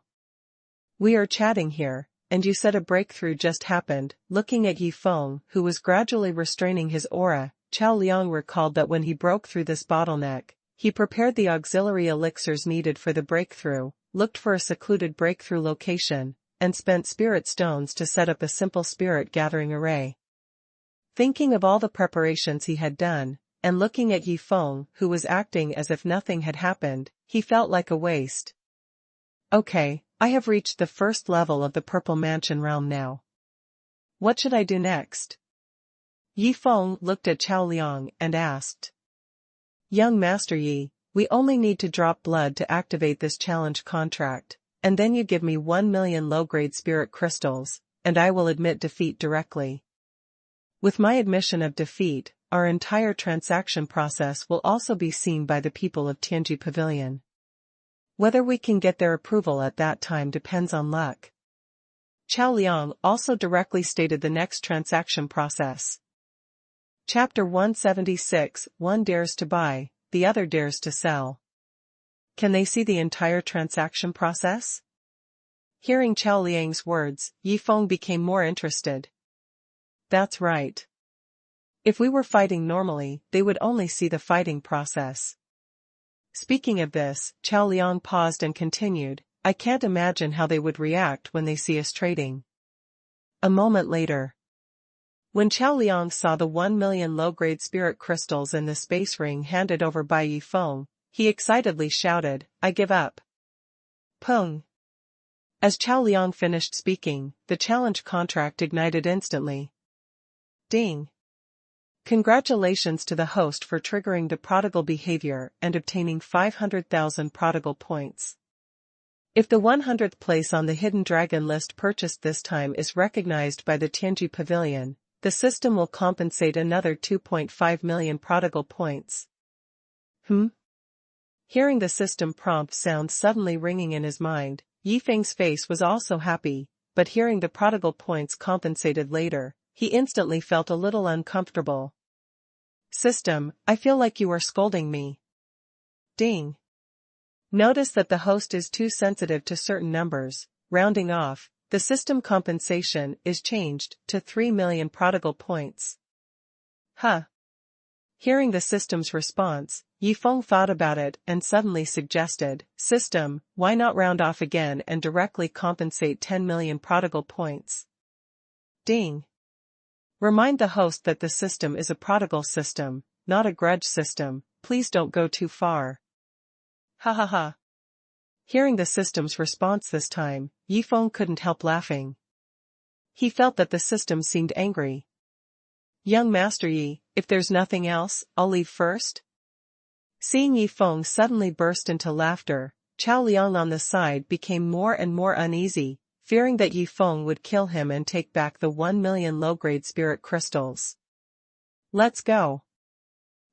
We are chatting here, and you said a breakthrough just happened. Looking at Yifeng, who was gradually restraining his aura, Chao Liang recalled that when he broke through this bottleneck, he prepared the auxiliary elixirs needed for the breakthrough, looked for a secluded breakthrough location, and spent spirit stones to set up a simple spirit gathering array. Thinking of all the preparations he had done, and looking at Yifeng, who was acting as if nothing had happened, he felt like a waste. Okay, I have reached the first level of the Purple Mansion realm now. What should I do next? Yifeng looked at Chao Liang and asked. Young Master Yi, we only need to drop blood to activate this challenge contract, and then you give me 1 million low-grade spirit crystals, and I will admit defeat directly. With my admission of defeat, our entire transaction process will also be seen by the people of Tianji Pavilion. Whether we can get their approval at that time depends on luck. Chao Liang also directly stated the next transaction process. Chapter 176, one dares to buy, the other dares to sell. Can they see the entire transaction process? Hearing Chao Liang's words, Yifeng became more interested. That's right. If we were fighting normally, they would only see the fighting process. Speaking of this, Chao Liang paused and continued, I can't imagine how they would react when they see us trading. A moment later. When Chao Liang saw the 1 million low-grade spirit crystals in the space ring handed over by Yifeng, he excitedly shouted, I give up. Pung! As Chao Liang finished speaking, the challenge contract ignited instantly. Ding! Congratulations to the host for triggering the prodigal behavior and obtaining 500,000 prodigal points. If the 100th place on the hidden dragon list purchased this time is recognized by the Tianji Pavilion, the system will compensate another 2.5 million prodigal points. Hearing the system prompt sound suddenly ringing in his mind, Yifeng's face was also happy, but hearing the prodigal points compensated later, he instantly felt a little uncomfortable. System, I feel like you are scolding me. Ding. Notice that the host is too sensitive to certain numbers. Rounding off, the system compensation is changed to 3 million prodigal points. Huh. Hearing the system's response, Yifeng thought about it and suddenly suggested, System, why not round off again and directly compensate 10 million prodigal points? Ding. Remind the host that the system is a prodigal system, not a grudge system, please don't go too far. Ha ha ha. Hearing the system's response this time, Yifeng couldn't help laughing. He felt that the system seemed angry. Young Master Yi, if there's nothing else, I'll leave first. Seeing Yifeng suddenly burst into laughter, Chao Liang on the side became more and more uneasy, fearing that Yifeng would kill him and take back the 1 million low-grade spirit crystals. Let's go.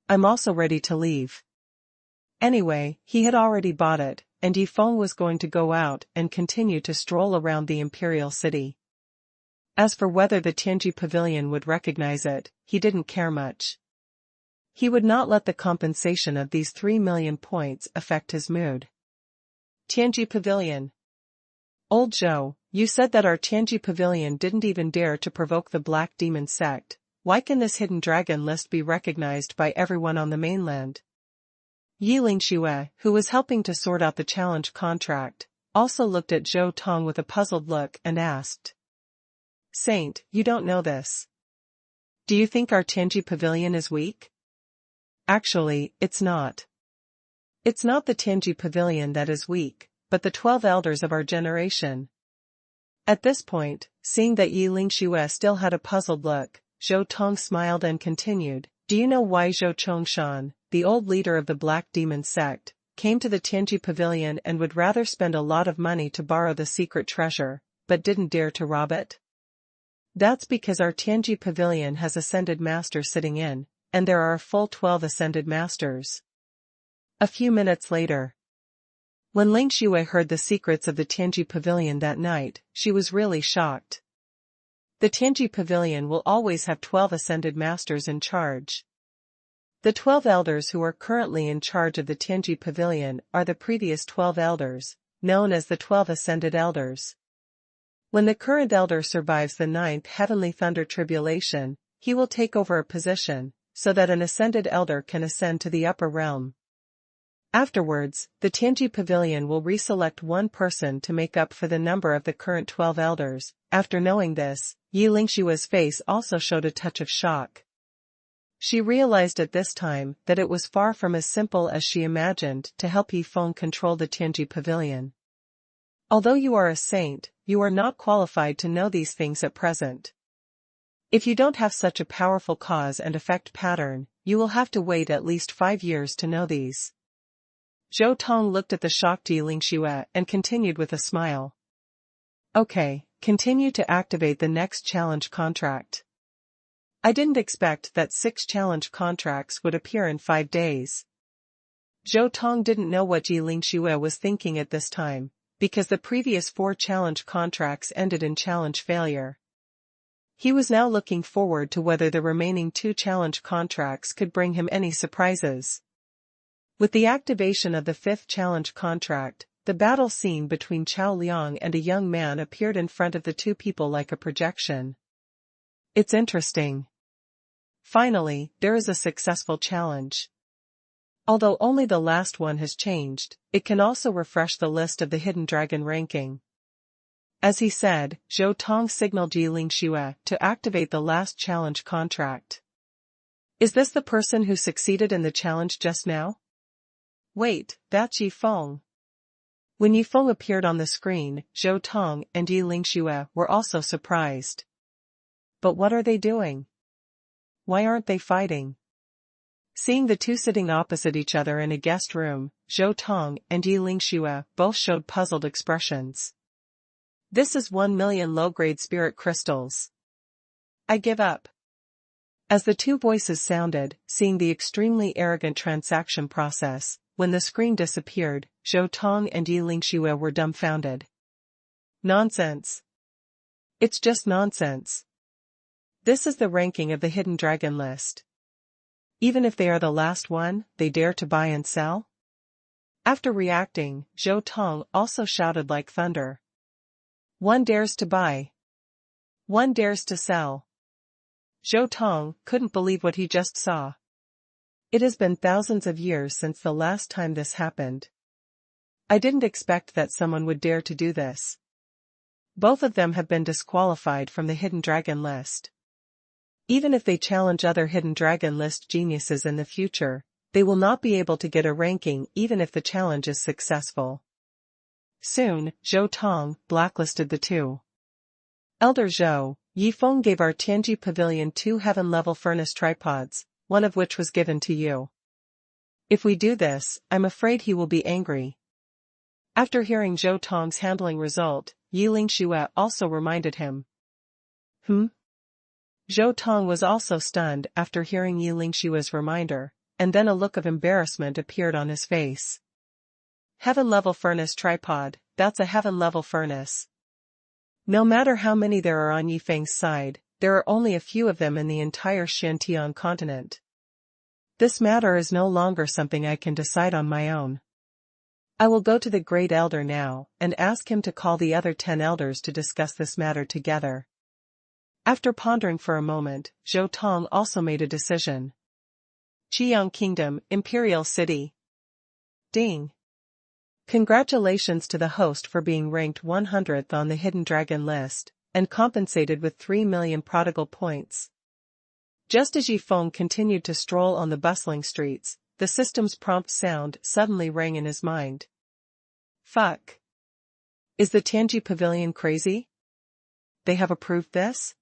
I'm also ready to leave. Anyway, he had already bought it, and Yifeng was going to go out and continue to stroll around the imperial city. As for whether the Tianji Pavilion would recognize it, he didn't care much. He would not let the compensation of these 3 million points affect his mood. Tianji Pavilion. Old Zhou, you said that our Tianji Pavilion didn't even dare to provoke the Black Demon sect. Why can this hidden dragon list be recognized by everyone on the mainland? Yi Lingxue, who was helping to sort out the challenge contract, also looked at Zhou Tong with a puzzled look and asked. Saint, you don't know this. Do you think our Tianji Pavilion is weak? Actually, it's not. It's not the Tianji Pavilion that is weak, but the 12 elders of our generation. At this point, seeing that Yi Lingxue still had a puzzled look, Zhou Tong smiled and continued, do you know why Zhou Chongshan, the old leader of the Black Demon sect, came to the Tianji Pavilion and would rather spend a lot of money to borrow the secret treasure, but didn't dare to rob it? That's because our Tianji Pavilion has ascended masters sitting in, and there are a full 12 ascended masters. A few minutes later, when Lingxue heard the secrets of the Tianji Pavilion that night, she was really shocked. The Tianji Pavilion will always have 12 ascended masters in charge. The 12 elders who are currently in charge of the Tianji Pavilion are the previous 12 elders, known as the 12 ascended elders. When the current elder survives the 9th heavenly thunder tribulation, he will take over a position, so that an ascended elder can ascend to the upper realm. Afterwards, the Tianji Pavilion will reselect one person to make up for the number of the current 12 elders. After knowing this, Yi Lingxue's face also showed a touch of shock. She realized at this time that it was far from as simple as she imagined to help Yifeng control the Tianji Pavilion. Although you are a saint, you are not qualified to know these things at present. If you don't have such a powerful cause and effect pattern, you will have to wait at least 5 years to know these. Zhou Tong looked at the shocked Yi Lingxue and continued with a smile. Okay, continue to activate the next challenge contract. I didn't expect that 6 challenge contracts would appear in 5 days. Zhou Tong didn't know what Yi Lingxue was thinking at this time, because the previous 4 challenge contracts ended in challenge failure. He was now looking forward to whether the remaining 2 challenge contracts could bring him any surprises. With the activation of the 5th challenge contract, the battle scene between Chao Liang and a young man appeared in front of the 2 people like a projection. It's interesting. Finally, there is a successful challenge. Although only the last one has changed, it can also refresh the list of the Hidden Dragon ranking. As he said, Zhou Tong signaled Yi Lingxue to activate the last challenge contract. Is this the person who succeeded in the challenge just now? Wait, that's Yifeng. When Yifeng appeared on the screen, Zhou Tong and Yi Lingxue were also surprised. But what are they doing? Why aren't they fighting? Seeing the 2 sitting opposite each other in a guest room, Zhou Tong and Yi Lingxue both showed puzzled expressions. This is 1 million low-grade spirit crystals. I give up. As the 2 voices sounded, seeing the extremely arrogant transaction process, when the screen disappeared, Zhou Tong and Yi Lingxue were dumbfounded. Nonsense. It's just nonsense. This is the ranking of the Hidden Dragon list. Even if they are the last one, they dare to buy and sell? After reacting, Zhou Tong also shouted like thunder. One dares to buy. One dares to sell. Zhou Tong couldn't believe what he just saw. It has been thousands of years since the last time this happened. I didn't expect that someone would dare to do this. Both of them have been disqualified from the Hidden Dragon list. Even if they challenge other Hidden Dragon list geniuses in the future, they will not be able to get a ranking even if the challenge is successful. Soon, Zhou Tong blacklisted the 2. Elder Zhou, Yifeng gave our Tianji Pavilion 2 heaven-level furnace tripods, one of which was given to you. If we do this, I'm afraid he will be angry. After hearing Zhou Tong's handling result, Yi Lingxue also reminded him. Zhou Tong was also stunned after hearing Yi Lingxue's reminder, and then a look of embarrassment appeared on his face. Heaven-level furnace tripod, that's a heaven-level furnace. No matter how many there are on Yifeng's side, there are only a few of them in the entire Shantian continent. This matter is no longer something I can decide on my own. I will go to the great elder now, and ask him to call the other 10 elders to discuss this matter together. After pondering for a moment, Zhou Tong also made a decision. Qiyang Kingdom, Imperial City. Ding. Congratulations to the host for being ranked 100th on the Hidden Dragon list, and compensated with 3 million prodigal points. Just as Yi Feng continued to stroll on the bustling streets, the system's prompt sound suddenly rang in his mind. Fuck. Is the Tianji Pavilion crazy? They have approved this?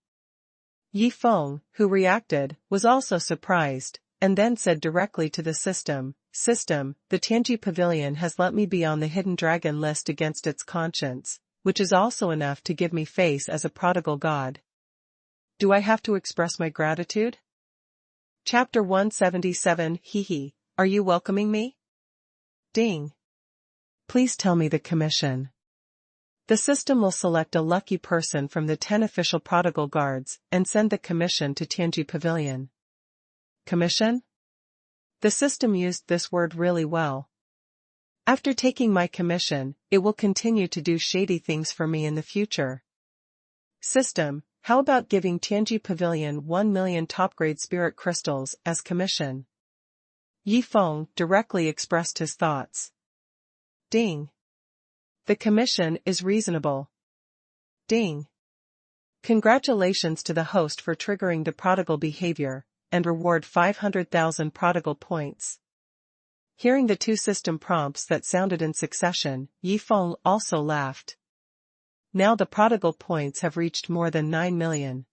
Yi Feng, who reacted, was also surprised, and then said directly to the system, "System, the Tianji Pavilion has let me be on the Hidden Dragon list against its conscience, which is also enough to give me face as a prodigal god. Do I have to express my gratitude?" Chapter 177. Hehe, are you welcoming me? Ding. Please tell me the commission. The system will select a lucky person from the 10 official prodigal guards and send the commission to Tianji Pavilion. Commission? The system used this word really well. After taking my commission, it will continue to do shady things for me in the future. System, how about giving Tianji Pavilion 1 million top-grade spirit crystals as commission? Yi Feng directly expressed his thoughts. Ding. The commission is reasonable. Ding. Congratulations to the host for triggering the prodigal behavior, and reward 500,000 prodigal points. Hearing the two system prompts that sounded in succession, Yi Feng also laughed. Now the prodigal points have reached more than 9 million.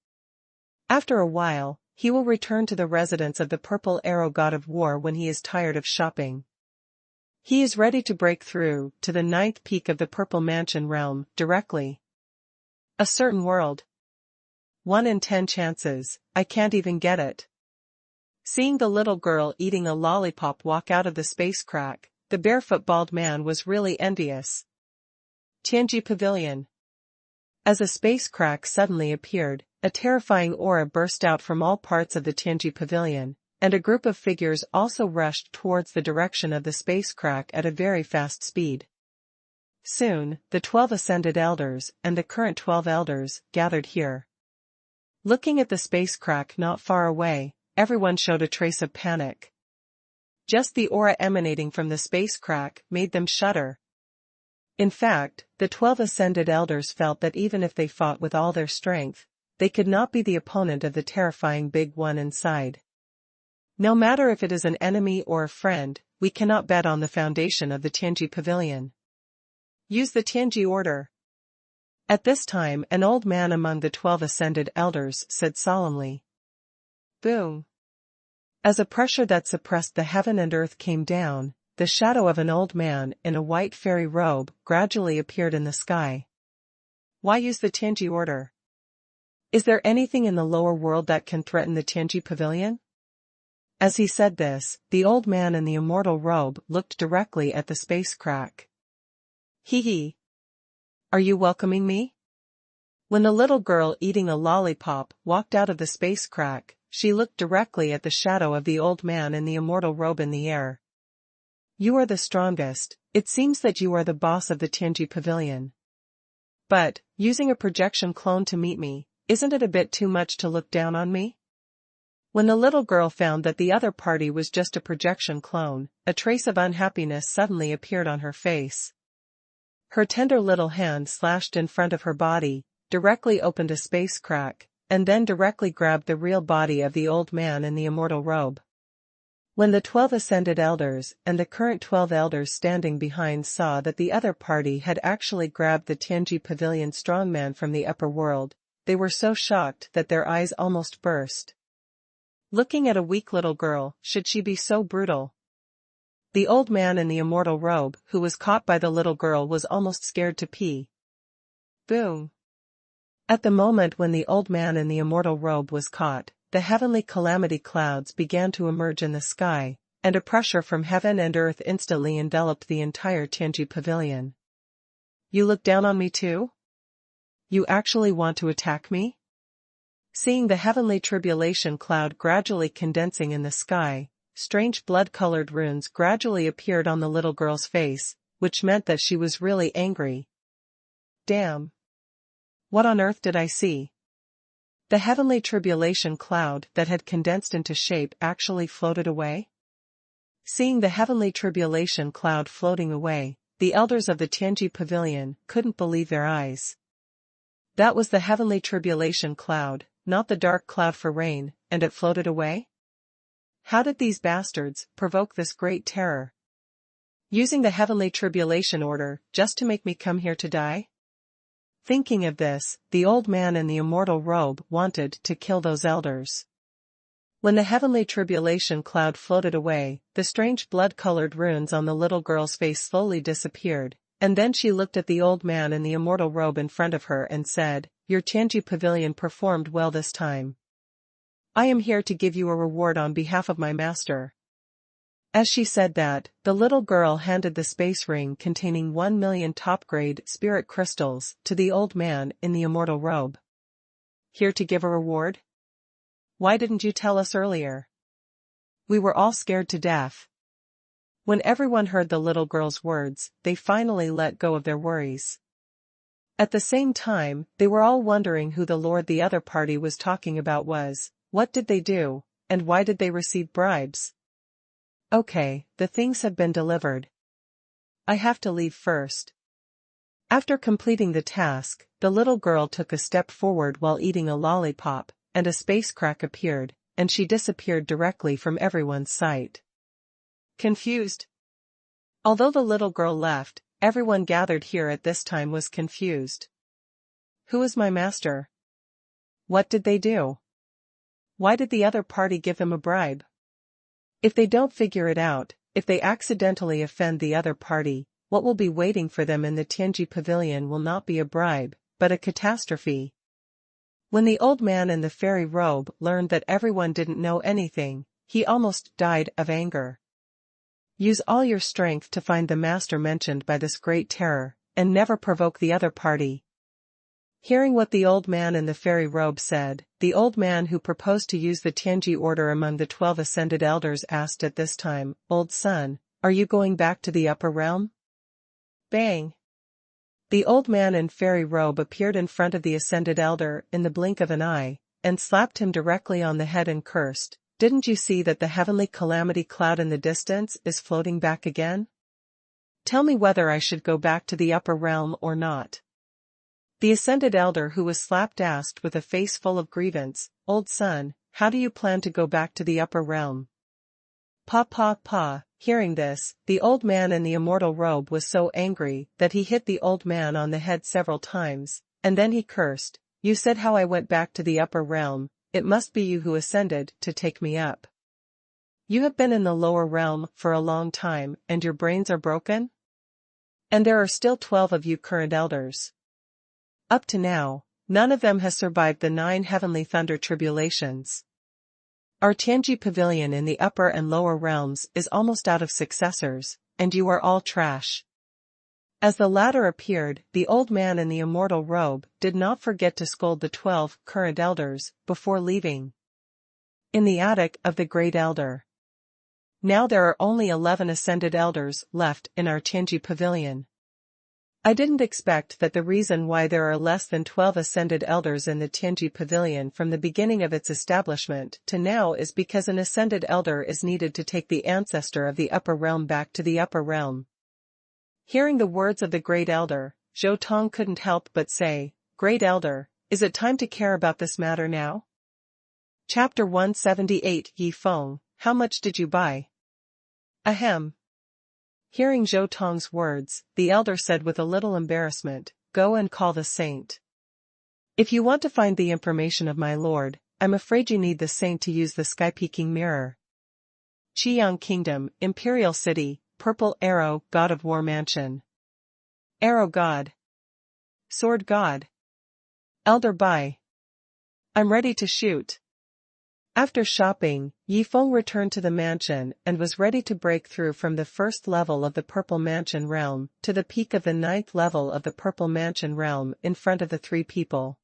After a while, he will return to the residence of the Purple Arrow God of War when he is tired of shopping. He is ready to break through to the 9th peak of the Purple Mansion realm directly. A certain world. 1 in 10 chances, I can't even get it. Seeing the little girl eating a lollipop walk out of the space crack, the barefoot bald man was really envious. Tianji Pavilion. As a space crack suddenly appeared, a terrifying aura burst out from all parts of the Tianji Pavilion, and a group of figures also rushed towards the direction of the space crack at a very fast speed. Soon, the 12 ascended elders and the current 12 elders gathered here. Looking at the space crack not far away, everyone showed a trace of panic. Just the aura emanating from the space crack made them shudder. In fact, the 12 ascended elders felt that even if they fought with all their strength, they could not be the opponent of the terrifying big one inside. No matter if it is an enemy or a friend, we cannot bet on the foundation of the Tianji Pavilion. Use the Tianji order. At this time, an old man among the 12 ascended elders said solemnly. Boom. As a pressure that suppressed the heaven and earth came down, the shadow of an old man in a white fairy robe gradually appeared in the sky. Why use the Tianji order? Is there anything in the lower world that can threaten the Tianji Pavilion? As he said this, the old man in the immortal robe looked directly at the space crack. Hehe. Are you welcoming me? When the little girl eating a lollipop walked out of the space crack, she looked directly at the shadow of the old man in the immortal robe in the air. You are the strongest, it seems that you are the boss of the Tianji Pavilion. But, using a projection clone to meet me, isn't it a bit too much to look down on me? When the little girl found that the other party was just a projection clone, a trace of unhappiness suddenly appeared on her face. Her tender little hand slashed in front of her body, directly opened a space crack, and then directly grabbed the real body of the old man in the immortal robe. When the 12 ascended elders and the current 12 elders standing behind saw that the other party had actually grabbed the Tianji Pavilion strongman from the upper world, they were so shocked that their eyes almost burst. Looking at a weak little girl, should she be so brutal? The old man in the immortal robe, who was caught by the little girl, was almost scared to pee. Boom. At the moment when the old man in the immortal robe was caught, the heavenly calamity clouds began to emerge in the sky, and a pressure from heaven and earth instantly enveloped the entire Tianji Pavilion. You look down on me too? You actually want to attack me? Seeing the heavenly tribulation cloud gradually condensing in the sky, strange blood-colored runes gradually appeared on the little girl's face, which meant that she was really angry. Damn! What on earth did I see? The heavenly tribulation cloud that had condensed into shape actually floated away? Seeing the heavenly tribulation cloud floating away, the elders of the Tianji pavilion couldn't believe their eyes. That was the heavenly tribulation cloud, not the dark cloud for rain, and it floated away? How did these bastards provoke this great terror? Using the heavenly tribulation order just to make me come here to die? Thinking of this, the old man in the immortal robe wanted to kill those elders. When the heavenly tribulation cloud floated away, the strange blood-colored runes on the little girl's face slowly disappeared, and then she looked at the old man in the immortal robe in front of her and said, "Your Tianji pavilion performed well this time. I am here to give you a reward on behalf of my master." As she said that, the little girl handed the space ring containing 1,000,000 top-grade spirit crystals to the old man in the immortal robe. Here to give a reward? Why didn't you tell us earlier? We were all scared to death. When everyone heard the little girl's words, they finally let go of their worries. At the same time, they were all wondering who the lord the other party was talking about was, what did they do, and why did they receive bribes? Okay, the things have been delivered. I have to leave first. After completing the task, the little girl took a step forward while eating a lollipop, and a space crack appeared, and she disappeared directly from everyone's sight. Confused? Although the little girl left, everyone gathered here at this time was confused. Who is my master? What did they do? Why did the other party give them a bribe? If they don't figure it out, if they accidentally offend the other party, what will be waiting for them in the Tianji pavilion will not be a bribe, but a catastrophe. When the old man in the fairy robe learned that everyone didn't know anything, he almost died of anger. Use all your strength to find the master mentioned by this great terror, and never provoke the other party. Hearing what the old man in the fairy robe said, the old man who proposed to use the Tianji order among the 12 ascended elders asked at this time, "Old son, are you going back to the upper realm?" Bang! The old man in fairy robe appeared in front of the ascended elder in the blink of an eye, and slapped him directly on the head and cursed, "Didn't you see that the heavenly calamity cloud in the distance is floating back again? Tell me whether I should go back to the upper realm or not." The ascended elder who was slapped asked with a face full of grievance, "Old son, how do you plan to go back to the upper realm?" Pa pa pa. Hearing this, the old man in the immortal robe was so angry that he hit the old man on the head several times, and then he cursed, "You said how I went back to the upper realm, it must be you who ascended to take me up. You have been in the lower realm for a long time and your brains are broken? And there are still 12 of you current elders. Up to now, none of them has survived the 9 heavenly thunder tribulations. Our Tianji pavilion in the upper and lower realms is almost out of successors, and you are all trash." As the latter appeared, the old man in the immortal robe did not forget to scold the 12 current elders before leaving. In the attic of the great elder. Now there are only 11 ascended elders left in our Tianji pavilion. I didn't expect that the reason why there are less than 12 ascended elders in the Tianji pavilion from the beginning of its establishment to now is because an ascended elder is needed to take the ancestor of the upper realm back to the upper realm. Hearing the words of the great elder, Zhou Tong couldn't help but say, "Great elder, is it time to care about this matter now?" Chapter 178 Yi Feng, how much did you buy? Ahem. Hearing Zhou Tong's words, the elder said with a little embarrassment, "Go and call the saint. If you want to find the information of my lord, I'm afraid you need the saint to use the sky-peeking mirror. Qiyang Kingdom, Imperial City, Purple Arrow, God of War Mansion. Arrow God. Sword God. Elder Bai. I'm ready to shoot." After shopping, Yi Feng returned to the mansion and was ready to break through from the first level of the Purple Mansion realm to the peak of the 9th level of the Purple Mansion realm in front of the 3 people.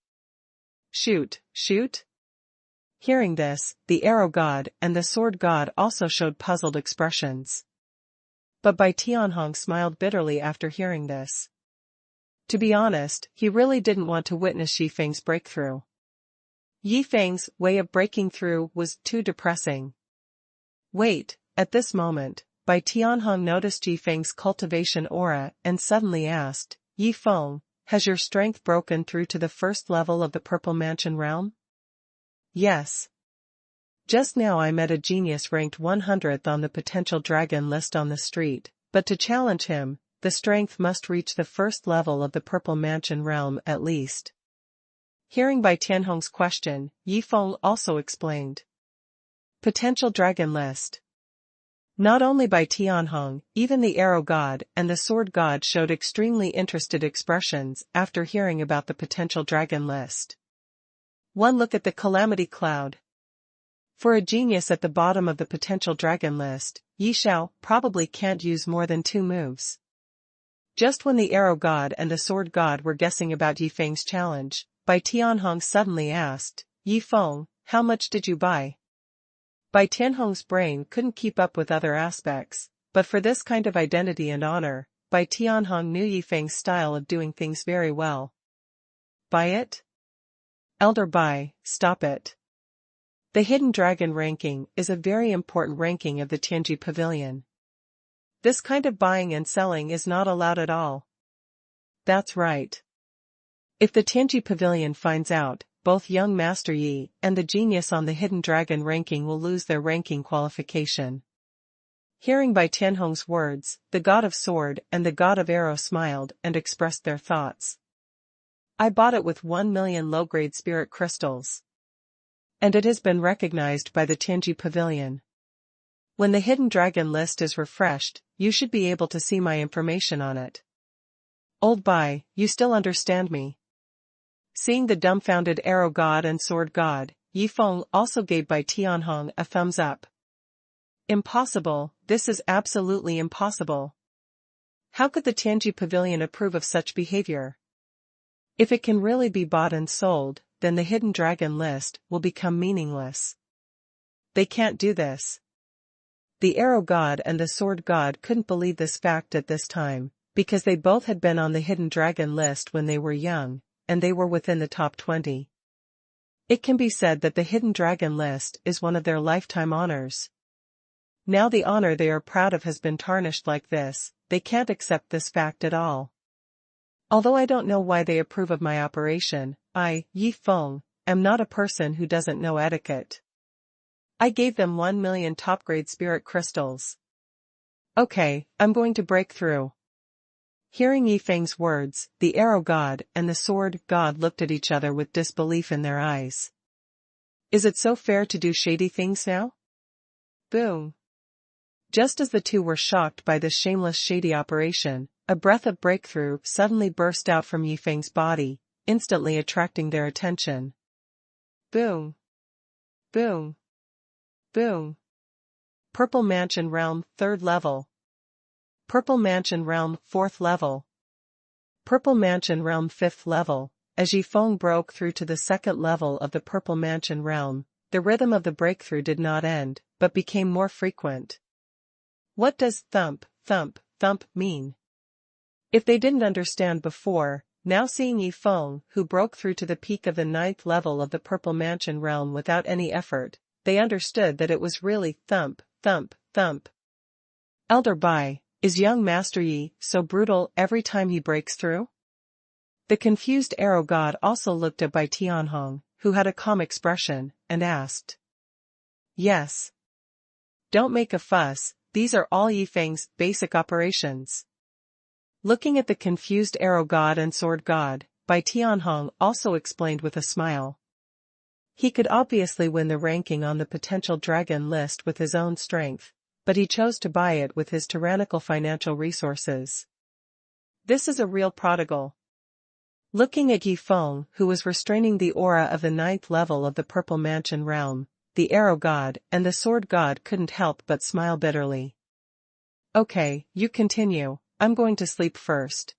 Shoot, shoot? Hearing this, the arrow god and the sword god also showed puzzled expressions. But Bai Tianhong smiled bitterly after hearing this. To be honest, he really didn't want to witness Yifeng's breakthrough. Yifeng's way of breaking through was too depressing. Wait, at this moment, Bai Tianhong noticed Yifeng's cultivation aura and suddenly asked, Yifeng, has your strength broken through to the first level of the Purple Mansion realm? Yes. Just now I met a genius ranked 100th on the potential dragon list on the street, but to challenge him, the strength must reach the first level of the Purple Mansion realm at least. Hearing Bai Tianhong's question, Yifeng also explained. Potential dragon list. Not only Bai Tianhong, even the arrow god and the sword god showed extremely interested expressions after hearing about the potential dragon list. One look at the calamity cloud. For a genius at the bottom of the potential dragon list, Yi Xiao probably can't use more than 2 moves. Just when the arrow god and the sword god were guessing about Yifeng's challenge, Bai Tianhong suddenly asked, Yifeng, how much did you buy? Bai Tianhong's brain couldn't keep up with other aspects, but for this kind of identity and honor, Bai Tianhong knew Yifeng's style of doing things very well. Buy it? Elder Bai, stop it. The Hidden Dragon ranking is a very important ranking of the Tianji Pavilion. This kind of buying and selling is not allowed at all. That's right. If the Tianji Pavilion finds out, both young Master Yi and the genius on the Hidden Dragon ranking will lose their ranking qualification. Hearing Bai Tianhong's words, the god of sword and the god of arrow smiled and expressed their thoughts. I bought it with 1 million low-grade spirit crystals. And it has been recognized by the Tianji Pavilion. When the Hidden Dragon list is refreshed, you should be able to see my information on it. Old Bai, you still understand me? Seeing the dumbfounded arrow god and sword god, Yifeng also gave Bai Tianhong a thumbs up. Impossible, this is absolutely impossible. How could the Tianji Pavilion approve of such behavior? If it can really be bought and sold, then the Hidden Dragon list will become meaningless. They can't do this. The arrow god and the sword god couldn't believe this fact at this time, because they both had been on the Hidden Dragon list when they were young, and they were within the top 20. It can be said that the Hidden Dragon list is one of their lifetime honors. Now the honor they are proud of has been tarnished like this, they can't accept this fact at all. Although I don't know why they approve of my operation, I, Yifeng, am not a person who doesn't know etiquette. I gave them 1 million top-grade spirit crystals. Okay, I'm going to break through. Hearing Yifeng's words, the arrow god and the sword god looked at each other with disbelief in their eyes. Is it so fair to do shady things now? Boom. Just as the two were shocked by this shameless shady operation, a breath of breakthrough suddenly burst out from Yifeng's body, instantly attracting their attention. Boom. Boom. Boom. Purple Mansion Realm 3rd level. Purple Mansion Realm 4th level. Purple Mansion Realm 5th level. As Yifeng broke through to the 2nd level of the Purple Mansion Realm, the rhythm of the breakthrough did not end, but became more frequent. What does thump, thump, thump mean? If they didn't understand before, now seeing Yifeng, who broke through to the peak of the 9th level of the Purple Mansion Realm without any effort, they understood that it was really thump, thump, thump. Elder Bai, is young Master Yi so brutal every time he breaks through? The confused arrow god also looked at Bai Tianhong, who had a calm expression, and asked. Yes. Don't make a fuss, these are all Yifeng's basic operations. Looking at the confused arrow god and sword god, Bai Tianhong also explained with a smile. He could obviously win the ranking on the potential dragon list with his own strength, but he chose to buy it with his tyrannical financial resources. This is a real prodigal. Looking at Yifeng, who was restraining the aura of the 9th level of the Purple Mansion realm, the arrow god and the sword god couldn't help but smile bitterly. Okay, you continue, I'm going to sleep first.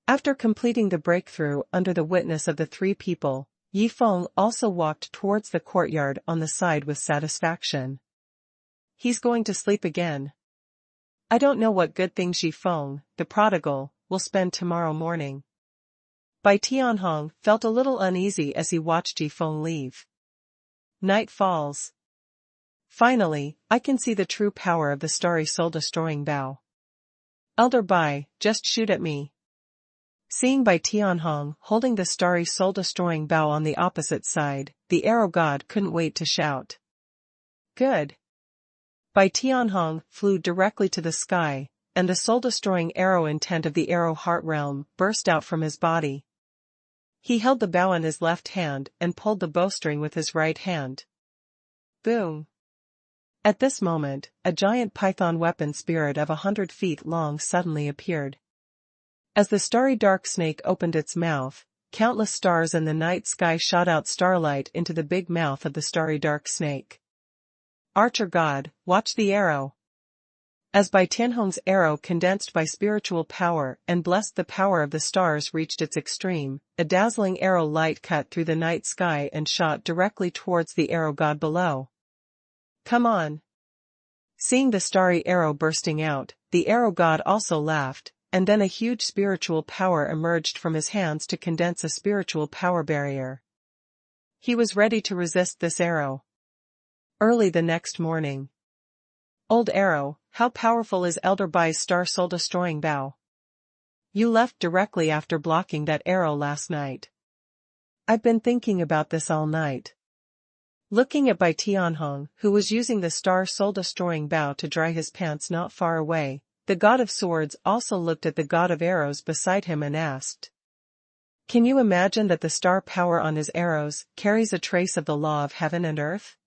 After completing the breakthrough under the witness of the 3 people, Yifeng also walked towards the courtyard on the side with satisfaction. He's going to sleep again. I don't know what good things Yifeng, the prodigal, will spend tomorrow morning. Bai Tianheng felt a little uneasy as he watched Yifeng leave. Night falls. Finally, I can see the true power of the starry soul-destroying bow. Elder Bai, just shoot at me. Seeing Bai Tianheng holding the starry soul-destroying bow on the opposite side, the arrow god couldn't wait to shout. Good. Bai Tianheng flew directly to the sky, and the soul-destroying arrow intent of the arrow heart realm burst out from his body. He held the bow in his left hand and pulled the bowstring with his right hand. Boom! At this moment, a giant python weapon spirit of 100 feet long suddenly appeared. As the starry dark snake opened its mouth, countless stars in the night sky shot out starlight into the big mouth of the starry dark snake. Archer God, watch the arrow. As Bai Tianheng's arrow condensed by spiritual power and blessed the power of the stars reached its extreme, a dazzling arrow light cut through the night sky and shot directly towards the arrow god below. Come on. Seeing the starry arrow bursting out, the arrow god also laughed, and then a huge spiritual power emerged from his hands to condense a spiritual power barrier. He was ready to resist this arrow. Early the next morning. Old arrow, how powerful is Elder Bai's star soul-destroying bow? You left directly after blocking that arrow last night. I've been thinking about this all night. Looking at Bai Tianheng, who was using the star soul-destroying bow to dry his pants not far away, the god of swords also looked at the god of arrows beside him and asked. Can you imagine that the star power on his arrows carries a trace of the law of heaven and earth?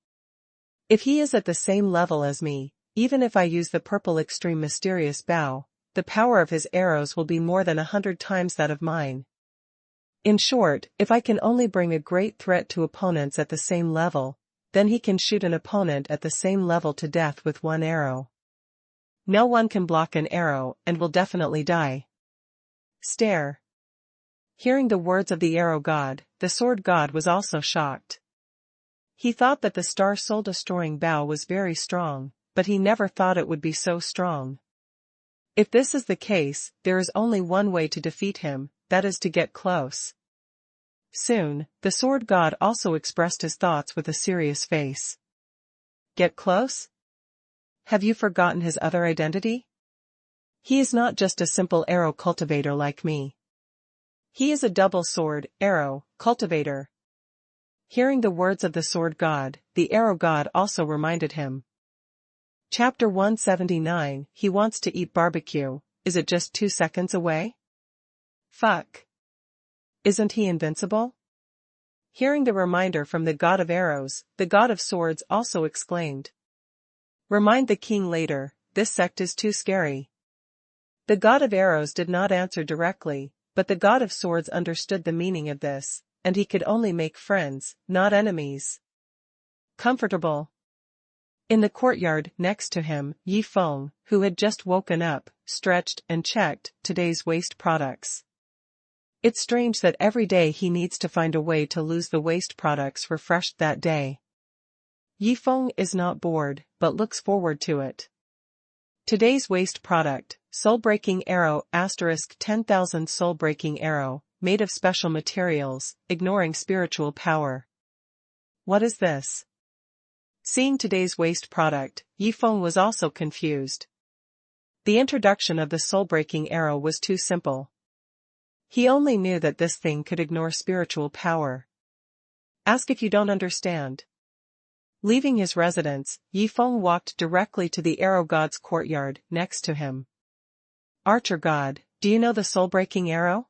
If he is at the same level as me, even if I use the purple extreme mysterious bow, the power of his arrows will be more than 100 times that of mine. In short, if I can only bring a great threat to opponents at the same level, then he can shoot an opponent at the same level to death with one arrow. No one can block an arrow and will definitely die. Stare. Hearing the words of the arrow god, the sword god was also shocked. He thought that the star soul-destroying bow was very strong, but he never thought it would be so strong. If this is the case, there is only one way to defeat him, that is to get close. Soon, the sword god also expressed his thoughts with a serious face. Get close? Have you forgotten his other identity? He is not just a simple arrow cultivator like me. He is a double sword, arrow, cultivator. Hearing the words of the sword god, the arrow god also reminded him. Chapter 179, he wants to eat barbecue, is it just 2 seconds away? Fuck. Isn't he invincible? Hearing the reminder from the god of arrows, the god of swords also exclaimed. Remind the king later, this sect is too scary. The god of arrows did not answer directly, but the god of swords understood the meaning of this, and he could only make friends, not enemies. Comfortable. In the courtyard next to him, Yifeng, who had just woken up, stretched and checked today's waste products. It's strange that every day he needs to find a way to lose the waste products refreshed that day. Yifeng is not bored, but looks forward to it. Today's waste product, soul-breaking arrow * 10,000 soul-breaking arrow, made of special materials, ignoring spiritual power. What is this? Seeing today's waste product, Yifeng was also confused. The introduction of the soul-breaking arrow was too simple. He only knew that this thing could ignore spiritual power. Ask if you don't understand. Leaving his residence, Yifeng walked directly to the arrow god's courtyard next to him. Archer god, do you know the soul-breaking arrow?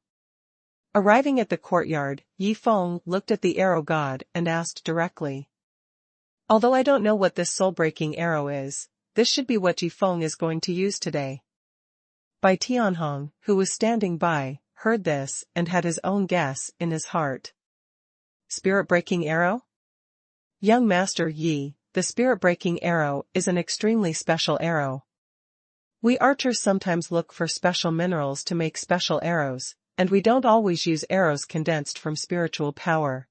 Arriving at the courtyard, Yifeng looked at the arrow god and asked directly. Although I don't know what this soul-breaking arrow is, this should be what Yifeng is going to use today. Bai Tianheng, who was standing by, heard this and had his own guess in his heart. Spirit-breaking arrow? Young Master Yi, the spirit-breaking arrow is an extremely special arrow. We archers sometimes look for special minerals to make special arrows, and we don't always use arrows condensed from spiritual power.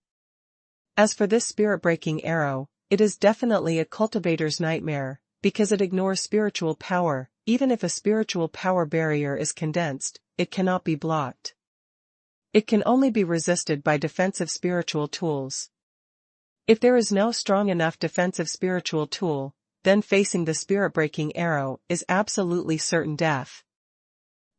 As for this spirit-breaking arrow, it is definitely a cultivator's nightmare, because it ignores spiritual power. Even if a spiritual power barrier is condensed, it cannot be blocked. It can only be resisted by defensive spiritual tools. If there is no strong enough defensive spiritual tool, then facing the spirit-breaking arrow is absolutely certain death.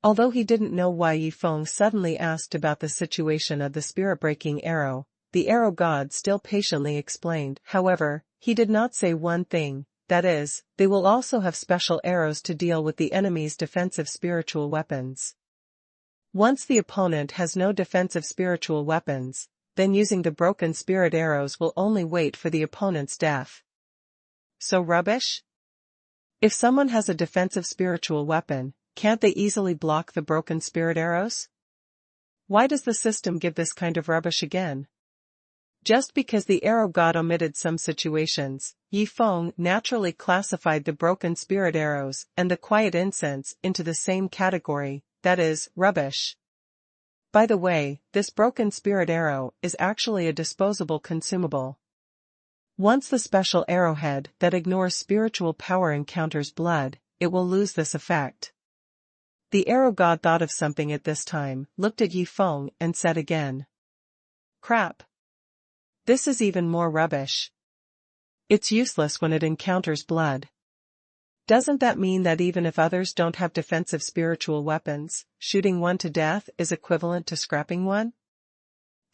Although he didn't know why Yifeng suddenly asked about the situation of the spirit-breaking arrow, the arrow god still patiently explained. However, he did not say one thing, that is, they will also have special arrows to deal with the enemy's defensive spiritual weapons. Once the opponent has no defensive spiritual weapons, then using the broken spirit arrows will only wait for the opponent's death. So rubbish? If someone has a defensive spiritual weapon, can't they easily block the broken spirit arrows? Why does the system give this kind of rubbish again? Just because the arrow god omitted some situations, Yifeng naturally classified the broken spirit arrows and the quiet incense into the same category, that is, rubbish. By the way, this broken spirit arrow is actually a disposable consumable. Once the special arrowhead that ignores spiritual power encounters blood, it will lose this effect. The arrow god thought of something at this time, looked at Yifeng and said again. Crap. This is even more rubbish. It's useless when it encounters blood. Doesn't that mean that even if others don't have defensive spiritual weapons, shooting one to death is equivalent to scrapping one?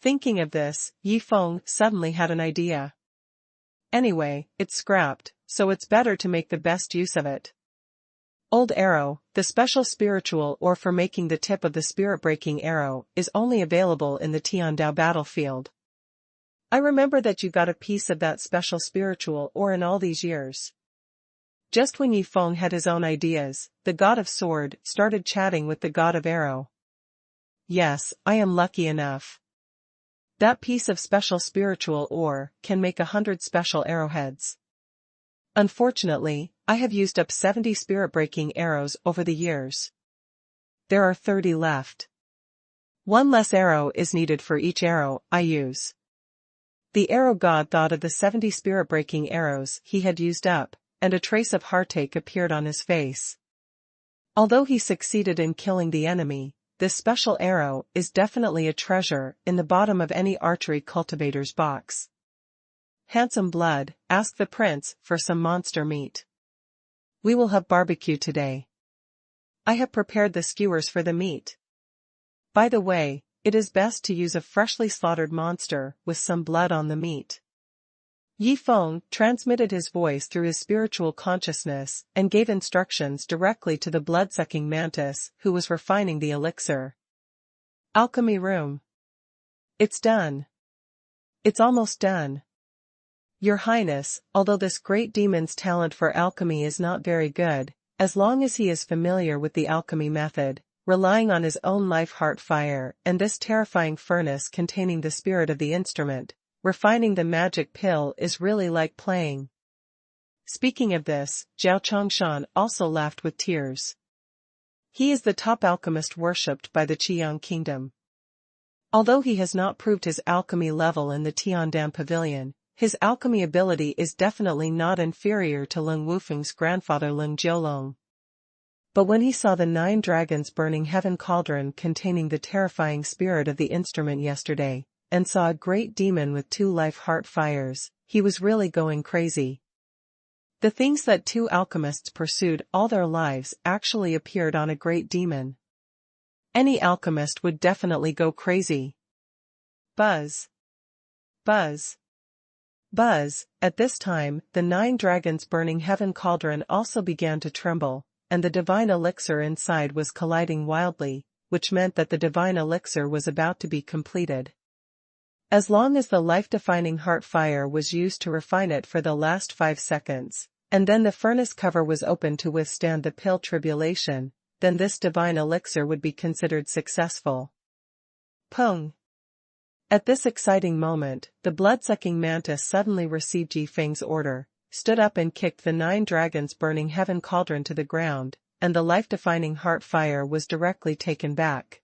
Thinking of this, Yifeng suddenly had an idea. Anyway, it's scrapped, so it's better to make the best use of it. Old arrow, the special spiritual ore for making the tip of the spirit-breaking arrow, is only available in the Tiandao battlefield. I remember that you got a piece of that special spiritual ore in all these years. Just when Yifeng had his own ideas, the god of sword started chatting with the god of arrow. Yes, I am lucky enough. That piece of special spiritual ore can make 100 special arrowheads. Unfortunately, I have used up 70 spirit-breaking arrows over the years. There are 30 left. One less arrow is needed for each arrow I use. The arrow god thought of the 70 spirit-breaking arrows he had used up, and a trace of heartache appeared on his face. Although he succeeded in killing the enemy, this special arrow is definitely a treasure in the bottom of any archery cultivator's box. Handsome blood, ask the prince for some monster meat. We will have barbecue today. I have prepared the skewers for the meat. By the way, it is best to use a freshly slaughtered monster with some blood on the meat. Yifeng transmitted his voice through his spiritual consciousness and gave instructions directly to the blood-sucking mantis who was refining the elixir. Alchemy room. It's done. It's almost done. Your Highness, although this great demon's talent for alchemy is not very good, as long as he is familiar with the alchemy method, relying on his own life-heart fire and this terrifying furnace containing the spirit of the instrument, refining the magic pill is really like playing. Speaking of this, Zhao Chongshan also laughed with tears. He is the top alchemist worshipped by the Qiang kingdom. Although he has not proved his alchemy level in the Tiandan pavilion, his alchemy ability is definitely not inferior to Leng Wufeng's grandfather Leng Jiulong. But when he saw the 9 dragons burning heaven cauldron containing the terrifying spirit of the instrument yesterday, and saw a great demon with 2 life-heart fires, he was really going crazy. The things that 2 alchemists pursued all their lives actually appeared on a great demon. Any alchemist would definitely go crazy. Buzz. Buzz. Buzz. At this time, the 9 dragons burning heaven cauldron also began to tremble, and the divine elixir inside was colliding wildly, which meant that the divine elixir was about to be completed. As long as the life-defining heart fire was used to refine it for the last 5 seconds, and then the furnace cover was open to withstand the pill tribulation, then this divine elixir would be considered successful. Pung. At this exciting moment, the blood-sucking mantis suddenly received Yifeng's order, stood up and kicked the 9 dragons burning heaven cauldron to the ground, and the life-defining heart fire was directly taken back.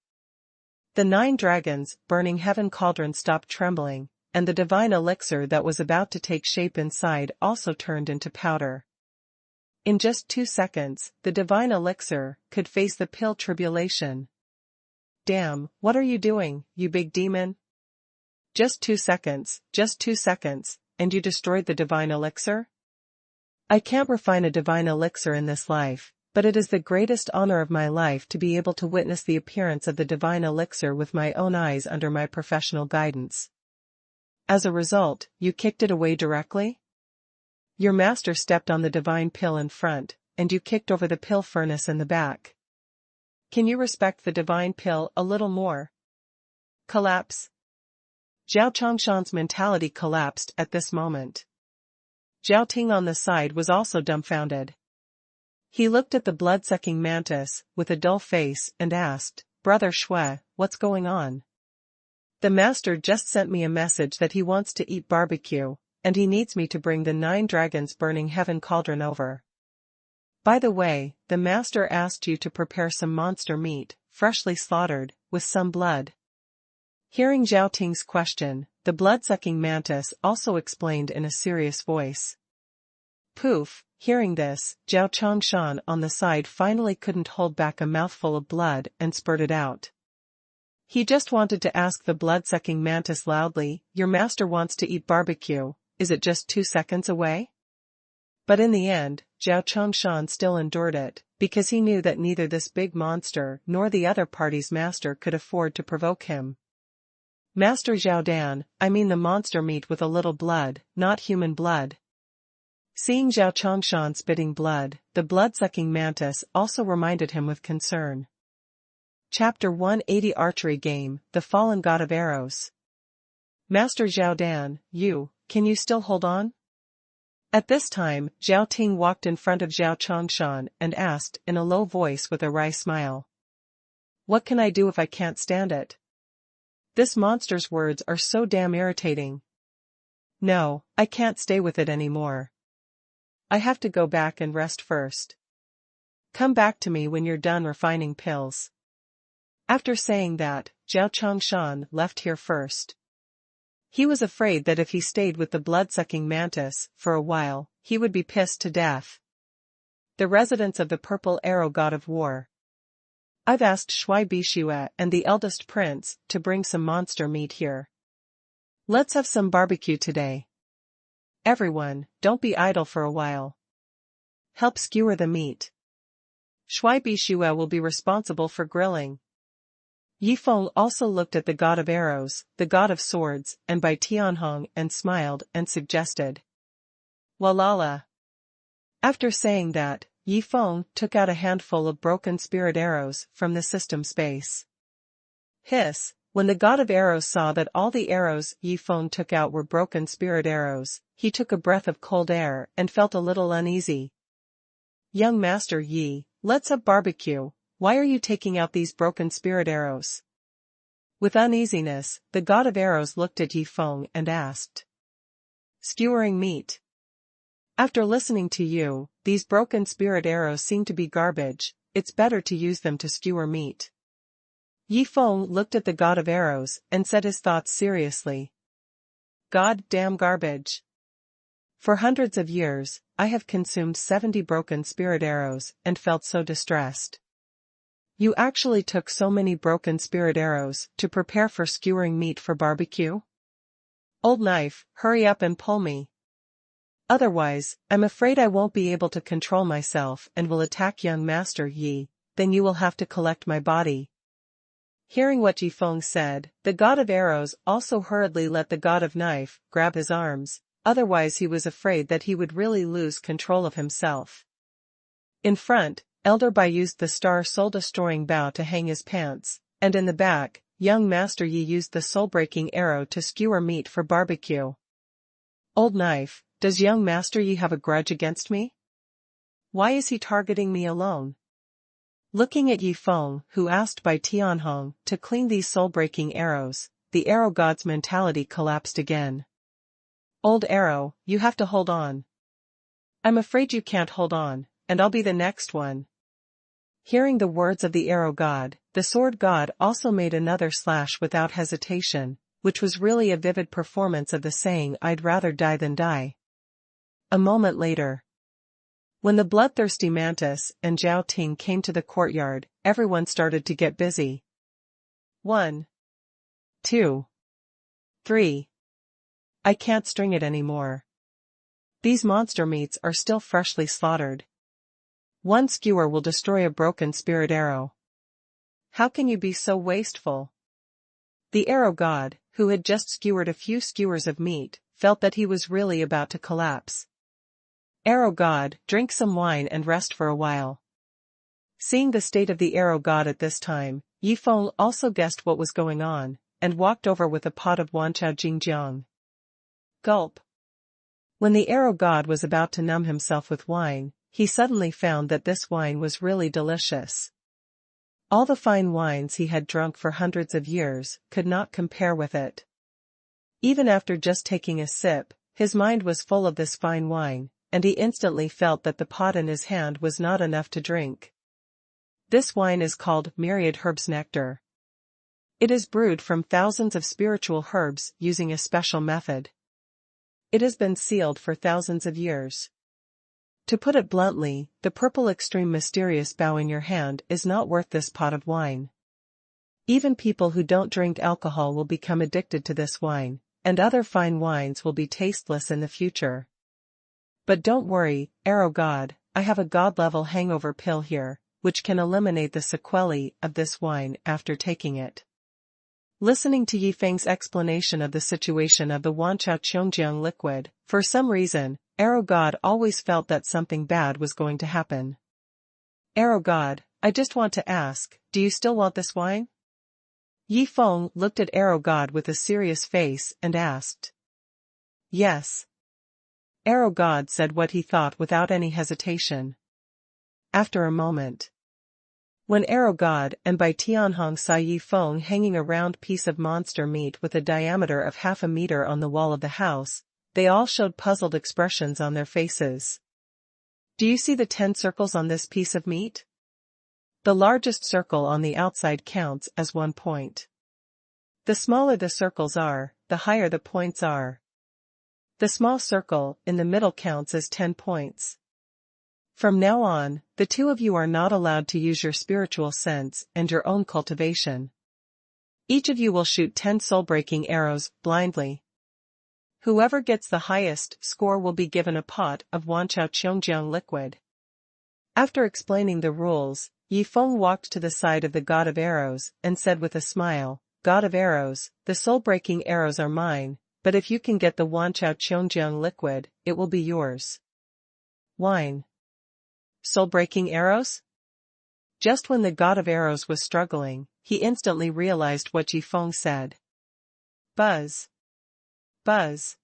The 9 dragons burning heaven cauldron stopped trembling, and the divine elixir that was about to take shape inside also turned into powder. In just 2 seconds, the divine elixir could face the pill tribulation. Damn, what are you doing, you big demon? Just 2 seconds, and you destroyed the divine elixir? I can't refine a divine elixir in this life, but it is the greatest honor of my life to be able to witness the appearance of the divine elixir with my own eyes under my professional guidance. As a result, you kicked it away directly? Your master stepped on the divine pill in front, and you kicked over the pill furnace in the back. Can you respect the divine pill a little more? Collapse. Zhao Chongshan's mentality collapsed at this moment. Zhao Ting on the side was also dumbfounded. He looked at the blood-sucking mantis with a dull face and asked, "Brother Shui, what's going on?" "The master just sent me a message that he wants to eat barbecue, and he needs me to bring the 9 dragons burning heaven cauldron over. By the way, the master asked you to prepare some monster meat, freshly slaughtered, with some blood." Hearing Zhao Ting's question, the blood-sucking mantis also explained in a serious voice. Poof, hearing this, Zhao Chongshan on the side finally couldn't hold back a mouthful of blood and spurted out. He just wanted to ask the blood-sucking mantis loudly, "Your master wants to eat barbecue, is it just 2 seconds away?" But in the end, Zhao Chongshan still endured it, because he knew that neither this big monster nor the other party's master could afford to provoke him. "Master Zhao Dan, I mean the monster meat with a little blood, not human blood." Seeing Zhao Chongshan spitting blood, the blood-sucking mantis also reminded him with concern. Chapter 180 Archery Game, The Fallen God of Arrows. "Master Zhao Dan, can you still hold on?" At this time, Zhao Ting walked in front of Zhao Chongshan and asked in a low voice with a wry smile. "What can I do if I can't stand it? This monster's words are so damn irritating. No, I can't stay with it anymore. I have to go back and rest first. Come back to me when you're done refining pills." After saying that, Zhao Chongshan left here first. He was afraid that if he stayed with the blood-sucking mantis for a while, he would be pissed to death. The residents of the Purple Arrow God of War. "I've asked Shui Bishue and the eldest prince to bring some monster meat here. Let's have some barbecue today. Everyone, don't be idle for a while. Help skewer the meat. Shui Bishue will be responsible for grilling." Yifeng also looked at the god of arrows, the god of swords, and by Tianhen and smiled and suggested. "Walala." After saying that, Yifeng took out a handful of broken spirit arrows from the system space. Hiss, when the god of arrows saw that all the arrows Yifeng took out were broken spirit arrows, he took a breath of cold air and felt a little uneasy. "Young Master Yi, let's have barbecue. Why are you taking out these broken spirit arrows?" With uneasiness, the god of arrows looked at Yifeng and asked. "Skewering meat. After listening to you, these broken spirit arrows seem to be garbage, it's better to use them to skewer meat." Yifeng looked at the god of arrows and said his thoughts seriously. "God damn garbage. For hundreds of years, I have consumed 70 broken spirit arrows and felt so distressed. You actually took so many broken spirit arrows to prepare for skewering meat for barbecue? Old knife, hurry up and pull me. Otherwise, I'm afraid I won't be able to control myself and will attack young Master Yi, then you will have to collect my body." Hearing what Yifeng said, the god of arrows also hurriedly let the god of knife grab his arms, otherwise he was afraid that he would really lose control of himself. In front, Elder Bai used the star soul-destroying bow to hang his pants, and in the back, young Master Yi used the soul-breaking arrow to skewer meat for barbecue. "Old knife, does young Master Yi have a grudge against me? Why is he targeting me alone?" Looking at Yifeng, who asked by Tianheng to clean these soul-breaking arrows, the arrow god's mentality collapsed again. "Old arrow, you have to hold on." "I'm afraid you can't hold on, and I'll be the next one." Hearing the words of the arrow god, the sword god also made another slash without hesitation, which was really a vivid performance of the saying "I'd rather die than die." A moment later, when the bloodthirsty mantis and Zhao Ting came to the courtyard, everyone started to get busy. 1, 2, 3. I can't string it anymore. These monster meats are still freshly slaughtered. One skewer will destroy a broken spirit arrow. How can you be so wasteful? The arrow god, who had just skewered a few skewers of meat, felt that he was really about to collapse. Arrow god, drink some wine and rest for a while. Seeing the state of the arrow god at this time, Yi Feng also guessed what was going on, and walked over with a pot of wanchao jingjiang. Gulp. When the arrow god was about to numb himself with wine, he suddenly found that this wine was really delicious. All the fine wines he had drunk for hundreds of years could not compare with it. Even after just taking a sip, his mind was full of this fine wine, and he instantly felt that the pot in his hand was not enough to drink. This wine is called myriad herbs nectar. It is brewed from thousands of spiritual herbs using a special method. It has been sealed for thousands of years. To put it bluntly, the purple extreme mysterious bow in your hand is not worth this pot of wine. Even people who don't drink alcohol will become addicted to this wine, and other fine wines will be tasteless in the future. But don't worry, arrow god, I have a god-level hangover pill here, which can eliminate the sequelae of this wine after taking it. Listening to Yi Feng's explanation of the situation of the wanchao chongjiang liquid, for some reason, arrow god always felt that something bad was going to happen. Arrow god, I just want to ask, do you still want this wine? Yi Feng looked at arrow god with a serious face and asked. Yes. Arrow god said what he thought without any hesitation. After a moment, when arrow god and by Tianhen saw Yi Feng hanging a round piece of monster meat with a diameter of half a meter on the wall of the house, they all showed puzzled expressions on their faces. Do you see the 10 circles on this piece of meat? The largest circle on the outside counts as 1 point. The smaller the circles are, the higher the points are. The small circle in the middle counts as 10 points. From now on, the two of you are not allowed to use your spiritual sense and your own cultivation. Each of you will shoot 10 soul-breaking arrows, blindly. Whoever gets the highest score will be given a pot of wanchao chongjiang liquid. After explaining the rules, Yi Feng walked to the side of the god of arrows and said with a smile, God of arrows, the soul-breaking arrows are mine, but if you can get the wanchao chongjiang liquid, it will be yours. Wine. Soul-breaking arrows? Just when the god of arrows was struggling, he instantly realized what Yi Feng said. Buzz. Buzz.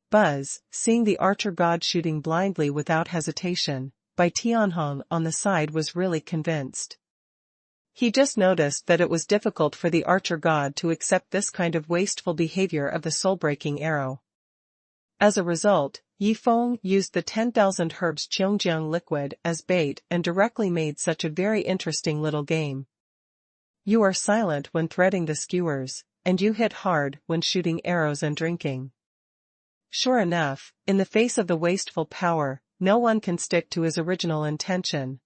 Buzz, seeing the archer god shooting blindly without hesitation, by Tianhen on the side was really convinced. He just noticed that it was difficult for the archer god to accept this kind of wasteful behavior of the soul-breaking arrow. As a result, Yi Feng used the 10,000 herbs chongjiang liquid as bait and directly made such a very interesting little game. You are silent when threading the skewers, and you hit hard when shooting arrows and drinking. Sure enough, in the face of the wasteful power, no one can stick to his original intention.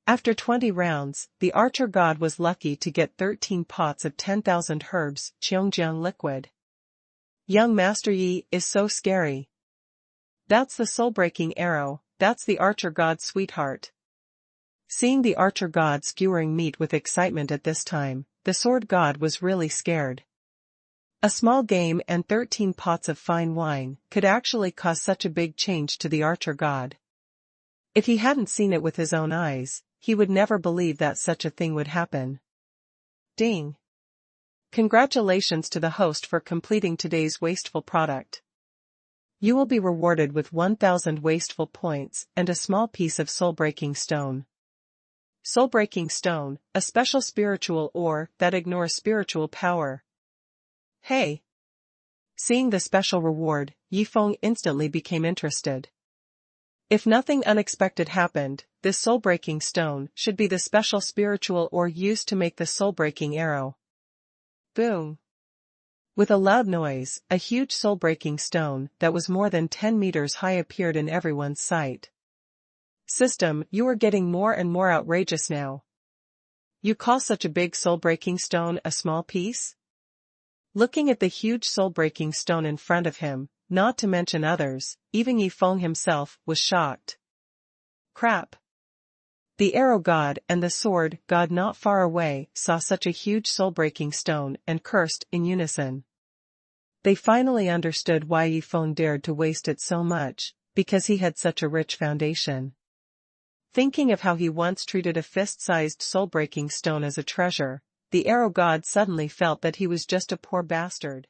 After 20 rounds, the archer god was lucky to get 13 pots of 10,000 herbs chongjiang liquid. Young Master Yi is so scary. That's the soul-breaking arrow, that's the archer god's sweetheart. Seeing the archer god skewering meat with excitement at this time, the sword god was really scared. A small game and 13 pots of fine wine could actually cause such a big change to the archer god. If he hadn't seen it with his own eyes, he would never believe that such a thing would happen. Ding! Congratulations to the host for completing today's wasteful product. You will be rewarded with 1,000 wasteful points and a small piece of soul-breaking stone. Soul-breaking stone, a special spiritual ore that ignores spiritual power. Hey! Seeing the special reward, Yi Feng instantly became interested. If nothing unexpected happened, this soul-breaking stone should be the special spiritual ore used to make the soul-breaking arrow. Boom! With a loud noise, a huge soul-breaking stone that was more than 10 meters high appeared in everyone's sight. System, you are getting more and more outrageous now. You call such a big soul-breaking stone a small piece? Looking at the huge soul-breaking stone in front of him, not to mention others, even Yifeng himself was shocked. Crap! The arrow god and the sword god not far away saw such a huge soul-breaking stone and cursed in unison. They finally understood why Yifeng dared to waste it so much, because he had such a rich foundation. Thinking of how he once treated a fist-sized soul-breaking stone as a treasure, the arrow god suddenly felt that he was just a poor bastard.